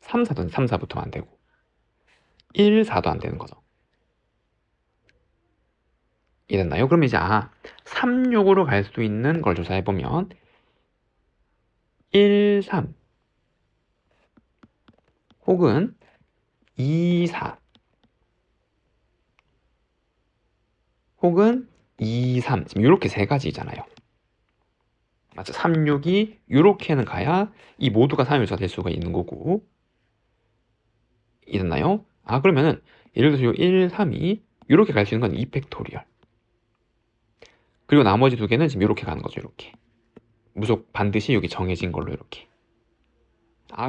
3, 4도 3, 4 붙으면 안 되고 1, 4도 안 되는 거죠. 이해됐나요? 그러면 이제 3, 6으로 갈 수 있는 걸 조사해보면 1, 3 혹은 2, 4 혹은 2, 3 지금 이렇게 세 가지잖아요. 맞죠? 3, 6이 이렇게는 가야 이 모두가 3의 배수가 될 수가 있는 거고. 이해됐나요? 그러면은 예를 들어서 1, 3이 이렇게 갈 수 있는 건 2팩토리얼. 그리고 나머지 두 개는 지금 이렇게 가는 거죠. 이렇게 무조건 반드시 여기 정해진 걸로 이렇게.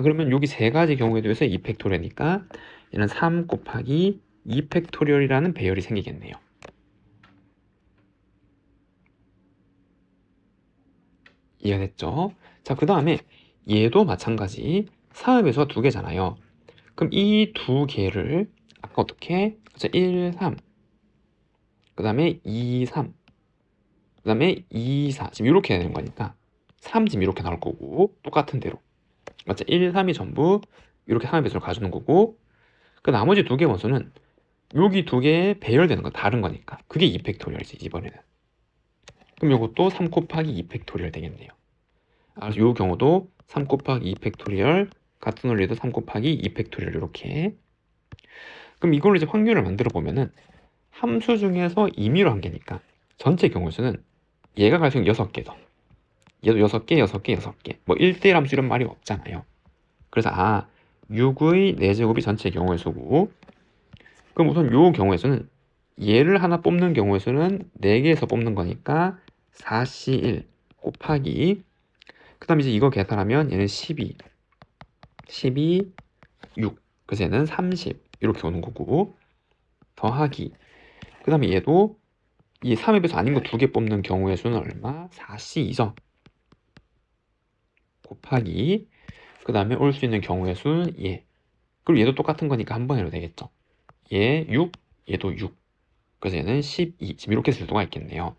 그러면 여기 세 가지 경우에 대해서 2팩토리얼이니까 얘는 3 곱하기 2팩토리얼이라는 배열이 생기겠네요. 이해가 됐죠? 자, 그 다음에 얘도 마찬가지 3의 배수가 2개잖아요. 그럼 이 두 개를 아까 어떻게? 1, 3 그 다음에 2, 3 그 다음에 2, 4 지금 이렇게 해야 되는 거니까 3 지금 이렇게 나올 거고 똑같은 대로 맞죠? 1, 3이 전부 이렇게 3의 배수를 가주는 거고, 그 나머지 두 개 원소는 여기 두 개에 배열되는 건 다른 거니까 그게 2팩토리얼이지 이번에는. 그럼 요것도 3 곱하기 2팩토리얼 되겠네요. 그래서 요 경우도 3 곱하기 2팩토리얼 같은 원리도 3 곱하기 2팩토리얼 이렇게. 그럼 이걸로 이제 확률을 만들어 보면은 함수 중에서 임의로 한 개니까 전체 경우 수는 얘가 갈 수 있는 6개죠. 얘도 6개, 6개, 6개. 뭐 1대1 함수 이런 말이 없잖아요. 그래서 6의 4제곱이 전체 경우의 수고, 그럼 우선 요 경우의 수는 얘를 하나 뽑는 경우의 수는 4개에서 뽑는 거니까 4C1 곱하기, 그 다음에 이제 이거 계산하면 얘는 12, 6 그래서 얘는 30 이렇게 오는 거고, 더하기, 그 다음에 얘도 이 3의 배수 아닌 거 2개 뽑는 경우의 수는 얼마? 4C2죠. 곱하기, 그 다음에 올 수 있는 경우의 수는 얘. 그리고 얘도 똑같은 거니까 한 번에 해도 되겠죠. 얘 6, 얘도 6. 그래서 얘는 12. 지금 이렇게 쓸 수가 있겠네요.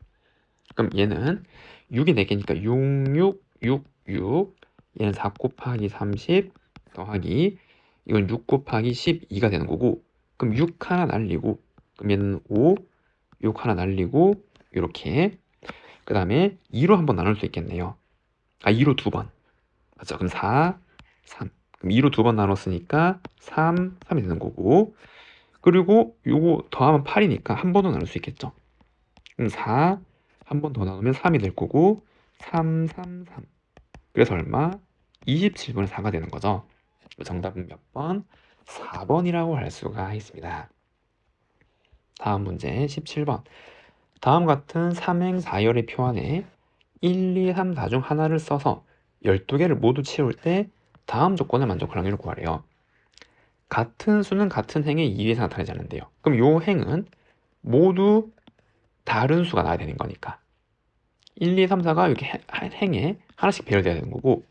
그럼 얘는 6이 4개니까 6, 6, 6, 6. 얘는 4 곱하기 30 더하기, 이건 6 곱하기 12가 되는 거고, 그럼 6 하나 날리고, 그럼 얘는 5, 6 하나 날리고, 이렇게. 그 다음에 2로 한번 나눌 수 있겠네요. 2로 두 번. 맞죠? 그럼 4, 3. 그럼 2로 두 번 나눴으니까 3, 3이 되는 거고, 그리고 요거 더하면 8이니까 한 번 더 나눌 수 있겠죠. 그럼 4, 한 번 더 나누면 3이 될 거고, 3, 3, 3. 그래서 얼마? 27분의 4가 되는 거죠. 정답은 몇 번? 4번이라고 할 수가 있습니다. 다음 문제 17번. 다음 같은 삼행사열의 표 안에 1, 2, 3, 4 중 하나를 써서 12개를 모두 채울 때 다음 조건을 만족할 확률을 구하래요. 같은 수는 같은 행의 2에서 나타나지 않는데요. 그럼 요 행은 모두 다른 수가 나와야 되는 거니까 1, 2, 3, 4가 이렇게 행에 하나씩 배열돼야 되는 거고,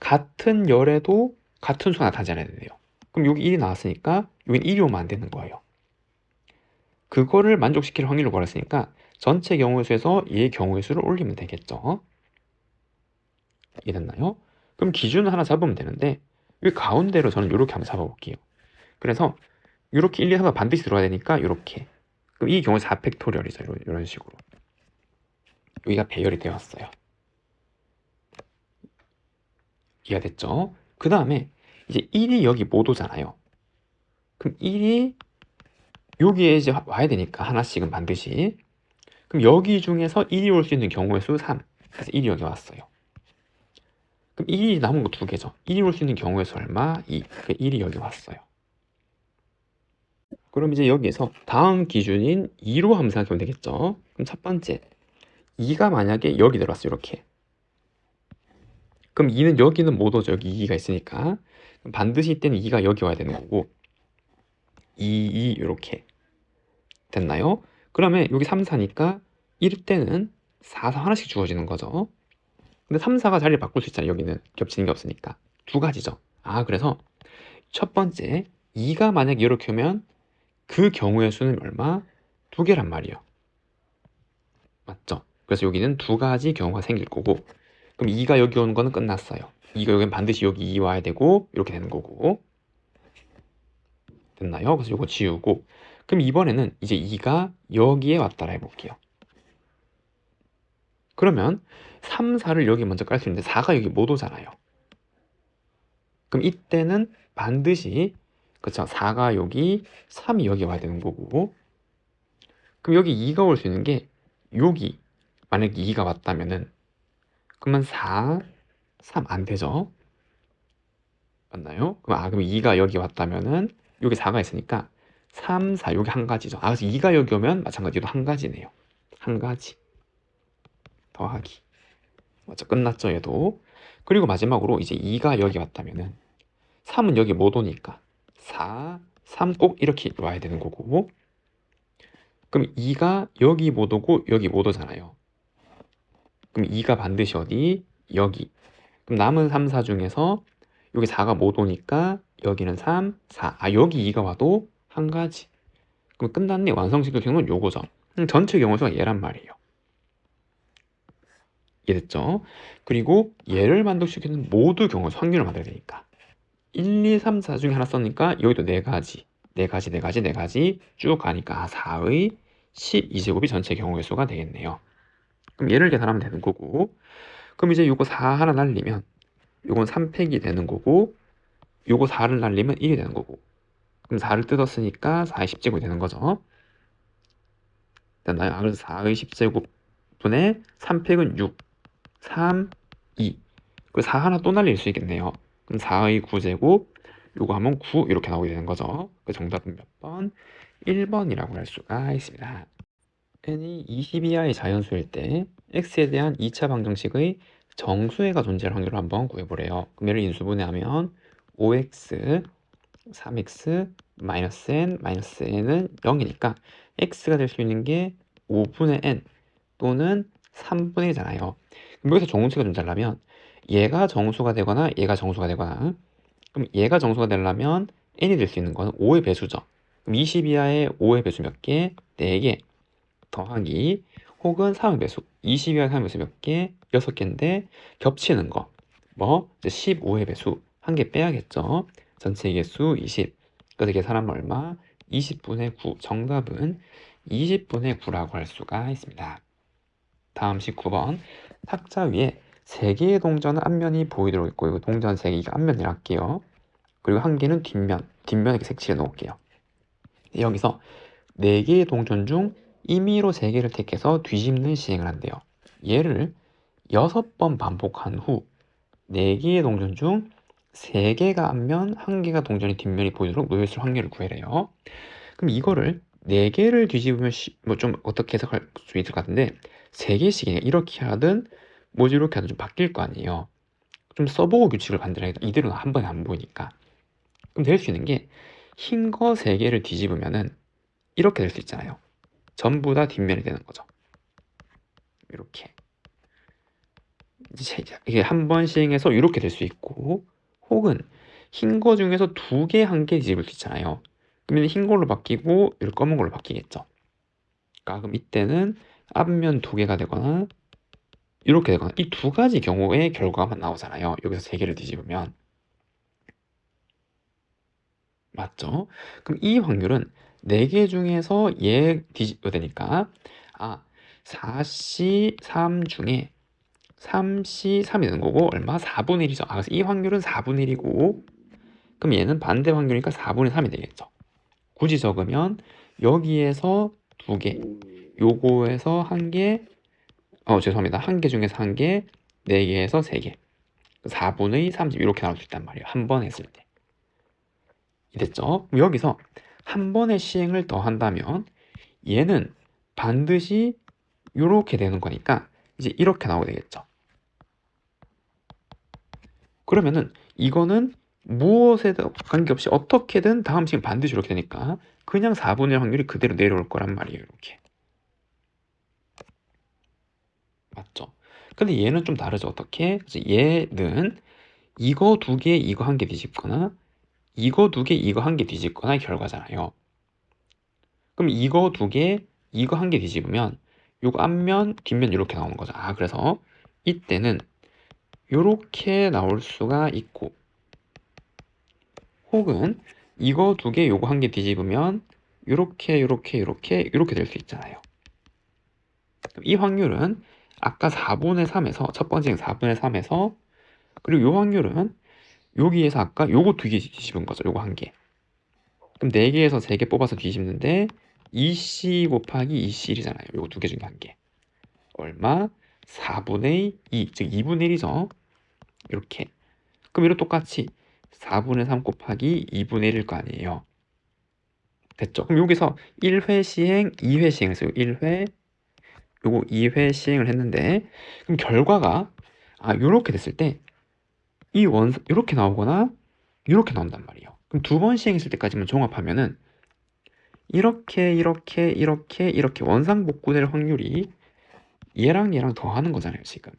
같은 열에도 같은 수가 나타나지 않아야 돼요. 그럼 여기 1이 나왔으니까 여긴 1이 오면 안 되는 거예요. 그거를 만족시킬 확률을 구했으니까 전체 경우의 수에서 얘의 경우의 수를 올리면 되겠죠. 이해됐나요? 그럼 기준을 하나 잡으면 되는데 여기 가운데로 저는 이렇게 한번 잡아볼게요. 그래서 이렇게 1, 2, 3가 반드시 들어가야 되니까 이렇게. 그럼 이 경우 4팩토리얼이죠. 이런 식으로. 여기가 배열이 되었어요. 이해가 됐죠? 그 다음에 이제 1이 여기 못 오잖아요. 그럼 1이 여기에 이제 와야 되니까 하나씩은 반드시. 그럼 여기 중에서 1이 올 수 있는 경우의 수 3. 그래서 1이 여기 왔어요. 그럼 1이 남은 거 두 개죠. 1이 올 수 있는 경우의 수 얼마? 2. 그 1이 여기 왔어요. 그럼 이제 여기에서 다음 기준인 2로 한번 생각해보면 되겠죠. 그럼 첫 번째 2가 만약에 여기 들어왔어요. 이렇게. 그럼 2는 여기는 못 오죠. 여기 2가 있으니까. 그럼 반드시 이때는 2가 여기 와야 되는 거고 2, 2 이렇게. 됐나요? 그러면 여기 3, 4니까 1 때는 4, 4 하나씩 주어지는 거죠. 근데 3, 4가 자리를 바꿀 수 있잖아요. 여기는 겹치는 게 없으니까. 두 가지죠. 그래서 첫 번째 2가 만약에 이렇게 오면 그 경우의 수는 얼마? 두 개란 말이에요. 맞죠? 그래서 여기는 두 가지 경우가 생길 거고, 그럼 2가 여기 오는 거는 끝났어요. 2가 여기는 반드시 여기 2 와야 되고 이렇게 되는 거고. 됐나요? 그래서 이거 지우고, 그럼 이번에는 이제 2가 여기에 왔다라 해볼게요. 그러면 3, 4를 여기 먼저 깔 수 있는데 4가 여기 못 오잖아요. 그럼 이때는 반드시, 그쵸, 4가 여기, 3이 여기 와야 되는 거고, 그럼 여기 2가 올 수 있는 게 여기, 만약에 2가 왔다면은 그러면 4, 3 안 되죠? 맞나요? 그럼 2가 여기 왔다면은 여기 4가 있으니까 3, 4 여기 한 가지죠. 그래서 2가 여기 오면 마찬가지로 한 가지네요. 한 가지 더하기. 맞죠? 끝났죠, 얘도. 그리고 마지막으로 이제 2가 여기 왔다면은 3은 여기 못 오니까 4, 3 꼭 이렇게 와야 되는 거고, 그럼 2가 여기 못 오고 여기 못 오잖아요. 그럼 2가 반드시 어디? 여기. 그럼 남은 3, 4 중에서 여기 4가 못 오니까 여기는 3, 4. 여기 2가 와도 한 가지. 그럼 끝났네. 완성시킬 경우는 요거죠. 전체 경우수가 얘란 말이에요. 이해됐죠? 그리고 얘를 만족시키는 모두 경우수 확률을 만들어야 되니까 1, 2, 3, 4 중에 하나 썼으니까 여기도 4가지, 4가지, 4가지, 4가지 쭉 가니까 4의 12제곱이 전체 경우의 수가 되겠네요. 그럼 얘를 계산하면 되는 거고, 그럼 이제 요거 4 하나 날리면 요건 3팩이 되는 거고, 요거 4를 날리면 1이 되는 거고, 그럼 4를 뜯었으니까 4의 10제곱이 되는 거죠. 됐나요? 그래서 4의 10제곱분의 3팩은 6, 3, 2. 그리고 4 하나 또 날릴 수 있겠네요. 그럼 4의 9제곱, 요거 하면 9 이렇게 나오게 되는 거죠. 그 정답은 몇 번? 1번이라고 할 수가 있습니다. n이 20 이하의 자연수일 때 x에 대한 2차 방정식의 정수해가 존재할 확률을 한번 구해보래요. 그럼 얘를 인수분해하면 5x, 3x, -n, -n은 0이니까 x가 될 수 있는 게 5분의 n 또는 3분의 1잖아요. 그럼 여기서 정수가 존재하려면 얘가 정수가 되거나 얘가 정수가 되거나, 그럼 얘가 정수가 되려면 n이 될 수 있는 건 5의 배수죠. 그럼 20 이하의 5의 배수 몇 개? 4개 더하기, 혹은 3의 배수, 20 이하의 3의 배수 몇 개? 6개인데 겹치는 거 뭐? 이제 15의 배수 한 개 빼야겠죠. 전체 개수 20. 그래서 계산하면 얼마? 20분의 9. 정답은 20분의 9라고 할 수가 있습니다. 다음 19번. 탁자 위에 3개의 동전 앞면이 보이도록 있고, 이거 동전 3개가 앞면이라 할게요. 그리고 한 개는 뒷면, 뒷면에 색칠해 놓을게요. 여기서 4개의 동전 중 임의로 3개를 택해서 뒤집는 시행을 한대요. 얘를 6번 반복한 후 4개의 동전 중 3개가 앞면, 1개가 동전의 뒷면이 보이도록 놓여있을 확률을 구해래요. 그럼 이거를 4개를 뒤집으면 뭐 좀 어떻게 해석할 수 있을 것 같은데 3개씩이니까 이렇게 하든 뭐지 이렇게 하든 좀 바뀔 거 아니에요. 좀 써보고 규칙을 만들어야겠다. 이대로는 한 번에 안 보이니까. 그럼 될 수 있는 게 흰 거 3개를 뒤집으면은 이렇게 될 수 있잖아요. 전부 다 뒷면이 되는 거죠. 이렇게. 이게 한 번 시행해서 이렇게 될 수 있고, 혹은 흰 거 중에서 2개, 1개 뒤집을 수 있잖아요. 그러면 흰 걸로 바뀌고 이렇게 검은 걸로 바뀌겠죠. 그럼 이때는 앞면 2개가 되거나 이렇게 되거나 이 2가지 경우의 결과만 나오잖아요. 여기서 3개를 뒤집으면. 맞죠? 그럼 이 확률은 4개 중에서 얘 뒤집어야 되니까 4C 3 중에 3C 3이 되는 거고 얼마? 4분의 1이죠. 그래서 이 확률은 4분의 1이고 그럼 얘는 반대 확률이니까 4분의 3이 되겠죠. 굳이 적으면 여기에서 2개, 요거에서 1개, 죄송합니다. 1개 중에서 1개, 4개에서 3개. 4분의 30 이렇게 나올 수 있단 말이에요. 한 번 했을 때. 됐죠? 그럼 여기서 한 번의 시행을 더 한다면 얘는 반드시 이렇게 되는 거니까 이제 이렇게 나오게 되겠죠. 그러면은 이거는 무엇에도 관계없이 어떻게든 다음 시행 반드시 이렇게 되니까 그냥 4분의 1 확률이 그대로 내려올 거란 말이에요. 이렇게. 맞죠? 근데 얘는 좀 다르죠. 어떻게? 얘는 이거 2개, 이거 1개 뒤집거나 이거 2개, 이거 1개 뒤집거나의 결과잖아요. 그럼 이거 2개, 이거 1개 뒤집으면 요거 앞면, 뒷면 이렇게 나오는 거죠. 그래서 이때는 요렇게 나올 수가 있고 혹은 이거 2개, 요거 1개 뒤집으면 요렇게 될 수 있잖아요. 이 확률은 아까 4분의 3에서 첫 번째는 4분의 3에서 그리고 요 확률은 여기에서 아까 요거 2개 뒤집은 거죠. 요거 1개. 그럼 4개에서 3개 뽑아서 뒤집는데 2C 곱하기 2C 1이잖아요. 요거 2개 중에 1개. 얼마? 4분의 2, 즉 2분의 1이죠. 이렇게. 그럼 이거 똑같이 4분의 3 곱하기 2분의 1일 거 아니에요. 됐죠? 그럼 여기서 1회 시행, 2회 시행했어요. 1회, 요거 2회 시행을 했는데 그럼 결과가 요렇게 됐을 때 이 요렇게 나오거나 요렇게 나온단 말이에요. 그럼 2번 시행했을 때까지만 종합하면은 이렇게 원상복구될 확률이 얘랑 더하는 거잖아요, 지금.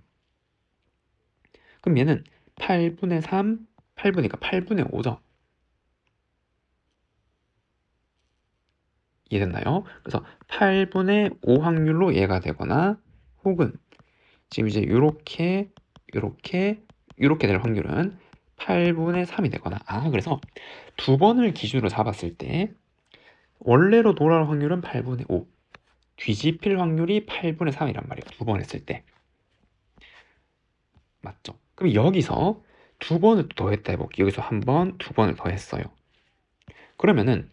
그럼 얘는 8분의 3, 8분이니까 8분의 5죠. 이해됐나요? 그래서 8분의 5 확률로 얘가 되거나 혹은 지금 이제 요렇게 될 확률은 8분의 3이 되거나 그래서 2번을 기준으로 잡았을 때 원래로 돌아올 확률은 8분의 5 뒤집힐 확률이 8분의 3이란 말이에요. 2번 했을 때. 맞죠? 그럼 여기서 2번을 더했다 해볼게요. 여기서 한 번, 2번을 더했어요. 그러면은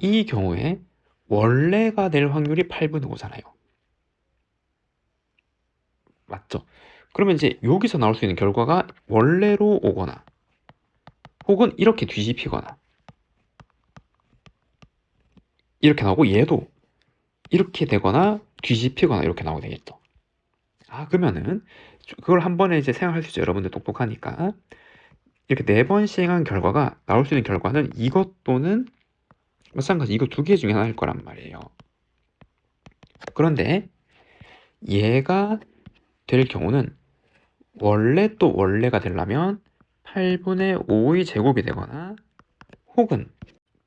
이 경우에 원래가 될 확률이 8분의 5잖아요. 맞죠? 그러면 이제 여기서 나올 수 있는 결과가 원래로 오거나 혹은 이렇게 뒤집히거나 이렇게 나오고 얘도 이렇게 되거나 뒤집히거나 이렇게 나오게 되겠죠. 그러면은 그걸 한 번에 이제 생각할 수 있죠. 여러분들 똑똑하니까. 이렇게 4번 시행한 결과가 나올 수 있는 결과는 이것 또는 마찬가지 이거 2개 중에 하나일 거란 말이에요. 그런데 얘가 될 경우는 원래가 되려면 8분의 5의 제곱이 되거나 혹은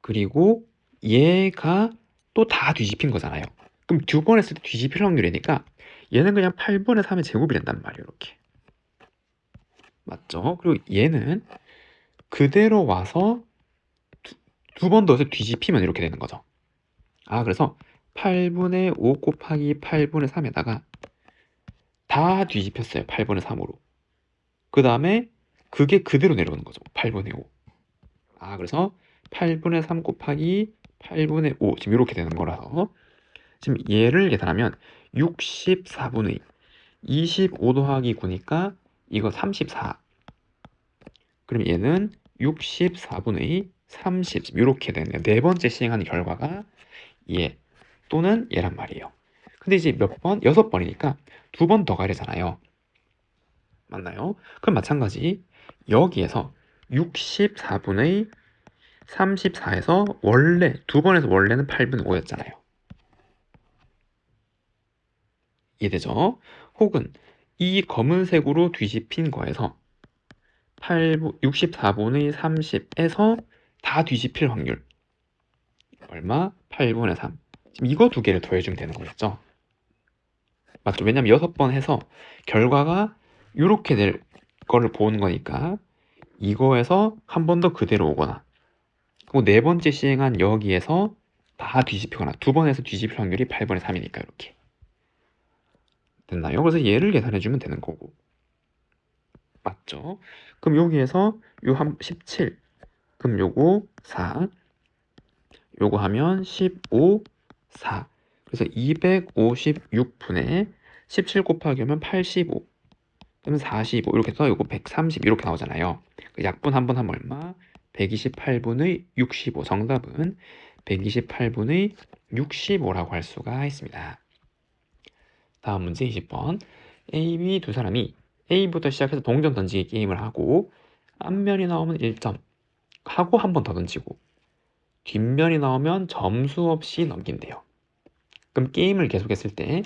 그리고 얘가 또 다 뒤집힌 거잖아요. 그럼 2번 했을 때 뒤집힐 확률이니까 얘는 그냥 8분의 3의 제곱이 된단 말이에요. 이렇게. 맞죠? 그리고 얘는 그대로 와서 두 번 더 해서 뒤집히면 이렇게 되는 거죠. 그래서 8분의 5 곱하기 8분의 3에다가 다 뒤집혔어요. 8분의 3으로. 그 다음에 그게 그대로 내려오는 거죠. 8분의 5. 그래서 8분의 3 곱하기 8분의 5 지금 이렇게 되는 거라서 지금 얘를 계산하면 64분의 25 더하기 9니까 이거 34 그럼 얘는 64분의 30 이렇게 되네요. 네 번째 시행하는 결과가 얘 또는 얘란 말이에요. 근데 이제 몇 번? 6번이니까 두 번 더 가려잖아요. 맞나요? 그럼 마찬가지 여기에서 64분의 34에서 원래 두 번에서 원래는 8분의 5였잖아요. 이해되죠? 혹은 이 검은색으로 뒤집힌 거에서 64분의 30에서 다 뒤집힐 확률 얼마? 8분의 3. 지금 이거 두 개를 더해주면 되는 거겠죠? 맞죠? 왜냐면 6번 해서 결과가 이렇게 될 거를 보는 거니까 이거에서 한 번 더 그대로 오거나 그리고 네 번째 시행한 여기에서 다 뒤집히거나 두 번에서 뒤집힐 확률이 8분의 3이니까 이렇게 됐나요? 그래서 얘를 계산해주면 되는 거고 맞죠? 그럼 여기에서 요 한 17 그럼 요거 4 요거 하면 15 4 그래서 256분의 17 곱하기 하면 85 그러면 45 이렇게 해서 요거 130 이렇게 나오잖아요. 약분 한 번 하면 얼마? 128분의 65 정답은 128분의 65라고 할 수가 있습니다. 다음 문제 20번 A, B 두 사람이 A부터 시작해서 동전 던지기 게임을 하고 앞면이 나오면 1점 하고 한 번 더 던지고 뒷면이 나오면 점수 없이 넘긴대요. 그럼 게임을 계속했을 때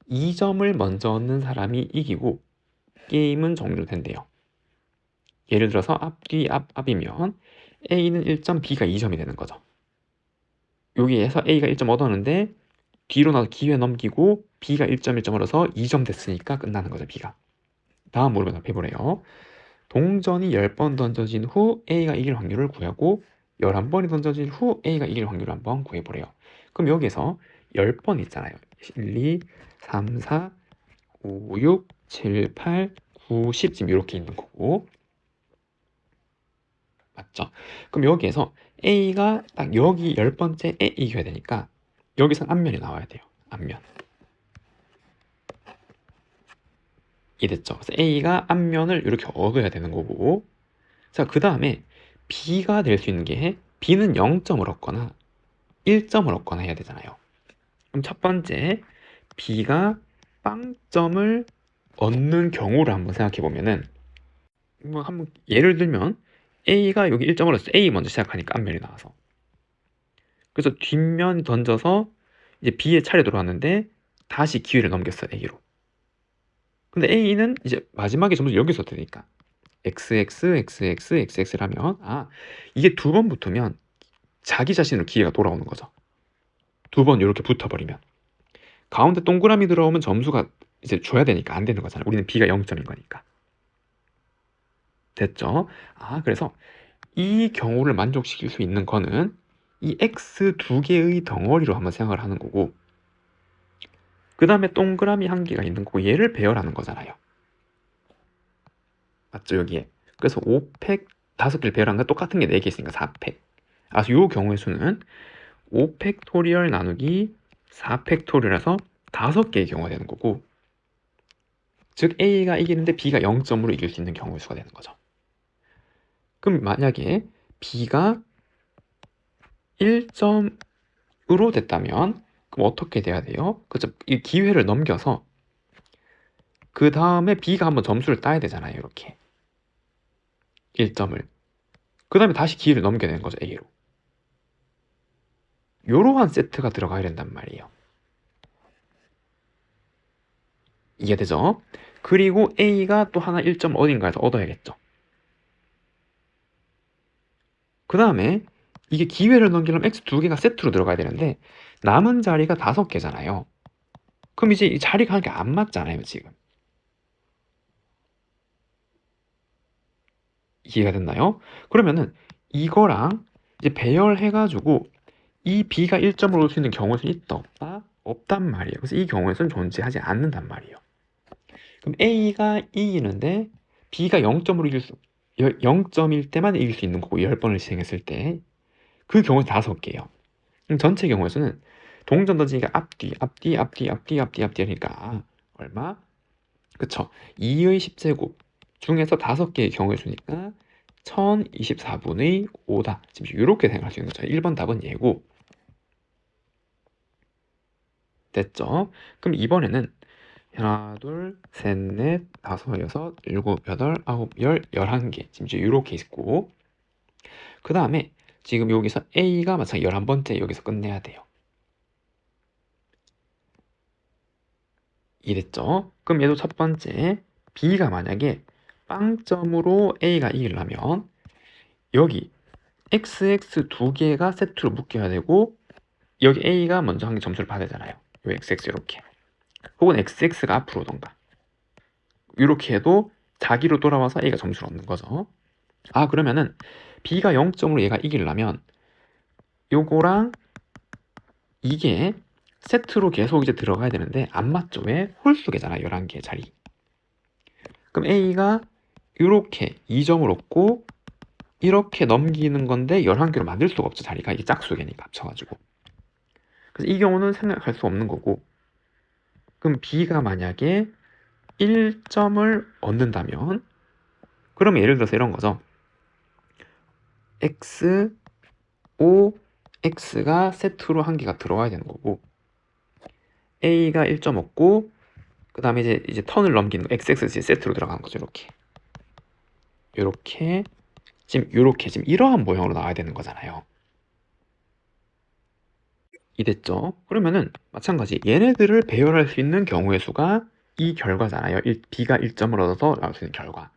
2점을 먼저 얻는 사람이 이기고 게임은 종료된대요. 예를 들어서 앞뒤 앞이면 A는 1점, B가 2점이 되는 거죠. 여기에서 A가 1점 얻었는데 뒤로 나서 기회 넘기고 B가 1점 1점 얻어서 2점 됐으니까 끝나는 거죠. B가. 다음 물음을 해보래요. 동전이 10번 던져진 후 A가 이길 확률을 구하고 11번이 던져진 후 A가 이길 확률을 한번 구해보래요. 그럼 여기서 10번 있잖아요. 1, 2, 3, 4, 5, 6, 7, 8, 9, 10 지금 이렇게 있는 거고 맞죠? 그럼 여기에서 A가 딱 여기 10번째에 이겨야 되니까 여기서 앞면이 나와야 돼요. 앞면. 이해됐죠? 그래서 A가 앞면을 이렇게 얻어야 되는 거고 자, 그 다음에 B가 될 수 있는 게 B는 0점을 얻거나 1점을 얻거나 해야 되잖아요. 그럼 첫 번째 B가 빵점을 얻는 경우를 한번 생각해 보면은 뭐 한번 예를 들면 A가 여기 1점을 얻었어. A 먼저 시작하니까 앞면이 나와서 그래서 뒷면 던져서 이제 B의 차례 들어왔는데 다시 기회를 넘겼어 A로. 근데 A는 이제 마지막에 점수 여기서 되니까 XX, XX, XX라면 이게 두 번 붙으면 자기 자신으로 기회가 돌아오는 거죠. 두 번 이렇게 붙어버리면 가운데 동그라미 들어오면 점수가 이제 줘야 되니까 안 되는 거잖아요. 우리는 B가 0점인 거니까. 됐죠? 그래서 이 경우를 만족시킬 수 있는 거는 이 X 두 개의 덩어리로 한번 생각을 하는 거고 그 다음에 동그라미 한 개가 있는 거고 얘를 배열하는 거잖아요. 맞죠? 여기에. 그래서 5팩 5개를 배열한 건 똑같은 게 4개 있으니까 4팩. 이 경우의 수는 5팩토리얼 나누기 4팩토리얼에서 5개의 경우가 되는 거고 즉 A가 이기는데 B가 0점으로 이길 수 있는 경우의 수가 되는 거죠. 그럼 만약에 B가 1점으로 됐다면 그럼 어떻게 돼야 돼요? 그죠? 이 기회를 넘겨서 그 다음에 B가 한번 점수를 따야 되잖아요. 이렇게 1점을 그 다음에 다시 기회를 넘겨야 되는 거죠. A로 이러한 세트가 들어가야 된단 말이에요. 이해되죠? 그리고 A가 또 하나 1점 어딘가에서 얻어야겠죠. 그 다음에 이게 기회를 넘기려면 X 두 개가 세트로 들어가야 되는데 남은 자리가 5개잖아요. 그럼 이제 이 자리가 한 개 안 맞잖아요. 지금 이해가 됐나요? 그러면은 이거랑 이제 배열해가지고 이 B가 1점을 올 수 있는 경우는 있다 없다? 없단 말이에요. 그래서 이 경우에서는 존재하지 않는단 말이에요. 그럼 A가 이기는데 B가 0점으로 이길 수 0점일 때만 이길 수 있는 거고 10번을 시행했을 때 그 경우는 5개예요. 그럼 전체 경우의 수는 동전 던지기가 앞뒤 앞뒤 앞뒤 앞뒤 앞뒤 앞뒤 하니까 얼마? 그쵸? 2의 10제곱 중에서 5개의 경우의 수니까 1024분의 5다. 지금 이렇게 생각할 수 있는 거죠. 1번 답은 얘고. 됐죠? 그럼 이번에는 하나, 둘, 셋, 넷, 다섯, 여섯, 일곱, 여덟, 아홉, 열, 11개. 지금 이렇게 있고. 그 다음에 지금 여기서 A가 마찬가지 11번째 여기서 끝내야 돼요. 이랬죠? 그럼 얘도 첫 번째 B가 만약에 빵점으로 A가 이기려면 여기 XX 두 개가 세트로 묶여야 되고 여기 A가 먼저 한 개 점수를 받아야 되잖아요. 요 XX 이렇게. 혹은 XX가 앞으로 오던가. 이렇게 해도 자기로 돌아와서 A가 점수를 얻는 거죠. 아, 그러면은 B가 0점으로 얘가 이기려면 요거랑 이게 세트로 계속 이제 들어가야 되는데 안 맞죠? 왜? 홀수계잖아. 11개 자리. 그럼 A가 이렇게 2점을 얻고 이렇게 넘기는 건데 11개로 만들 수가 없죠. 자리가 이게 짝수계니까 합쳐가지고. 그래서 이 경우는 생각할 수 없는 거고. 그럼 B가 만약에 1점을 얻는다면 그러면 예를 들어서 이런 거죠. X, O, X가 세트로 한 개가 들어와야 되는 거고 A가 1점 얻고 그 다음에 이제 턴을 넘기는 거 XX 세트로 들어가는 거죠. 이렇게 지금 이러한 모형으로 나와야 되는 거잖아요. 이랬죠? 그러면은 마찬가지 얘네들을 배열할 수 있는 경우의 수가 이 결과잖아요. B가 1점을 얻어서 나올 수 있는 결과.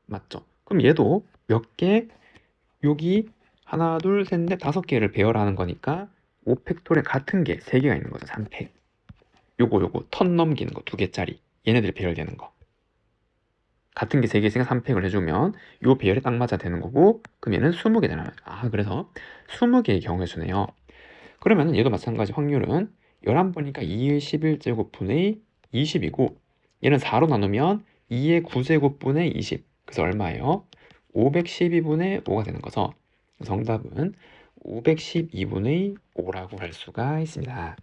맞죠? 그럼 얘도 몇 개? 여기 하나, 둘, 셋, 넷, 5개를 배열하는 거니까 5팩토리에 같은 게 3개가 있는 거죠. 3팩. 요거 턴 넘기는 거 2개짜리. 얘네들이 배열되는 거. 같은 게 3개 있으니까 3팩을 해주면 요 배열에 딱 맞아 되는 거고 그럼 얘는 20개잖아요. 아, 그래서 20개의 경우의 수네요. 그러면 얘도 마찬가지 확률은 11번이니까 2의 11제곱분의 20이고 얘는 4로 나누면 2의 9제곱분의 20. 그래서 얼마예요? 512분의 5가 되는 거죠. 정답은 512분의 5라고 할 수가 있습니다.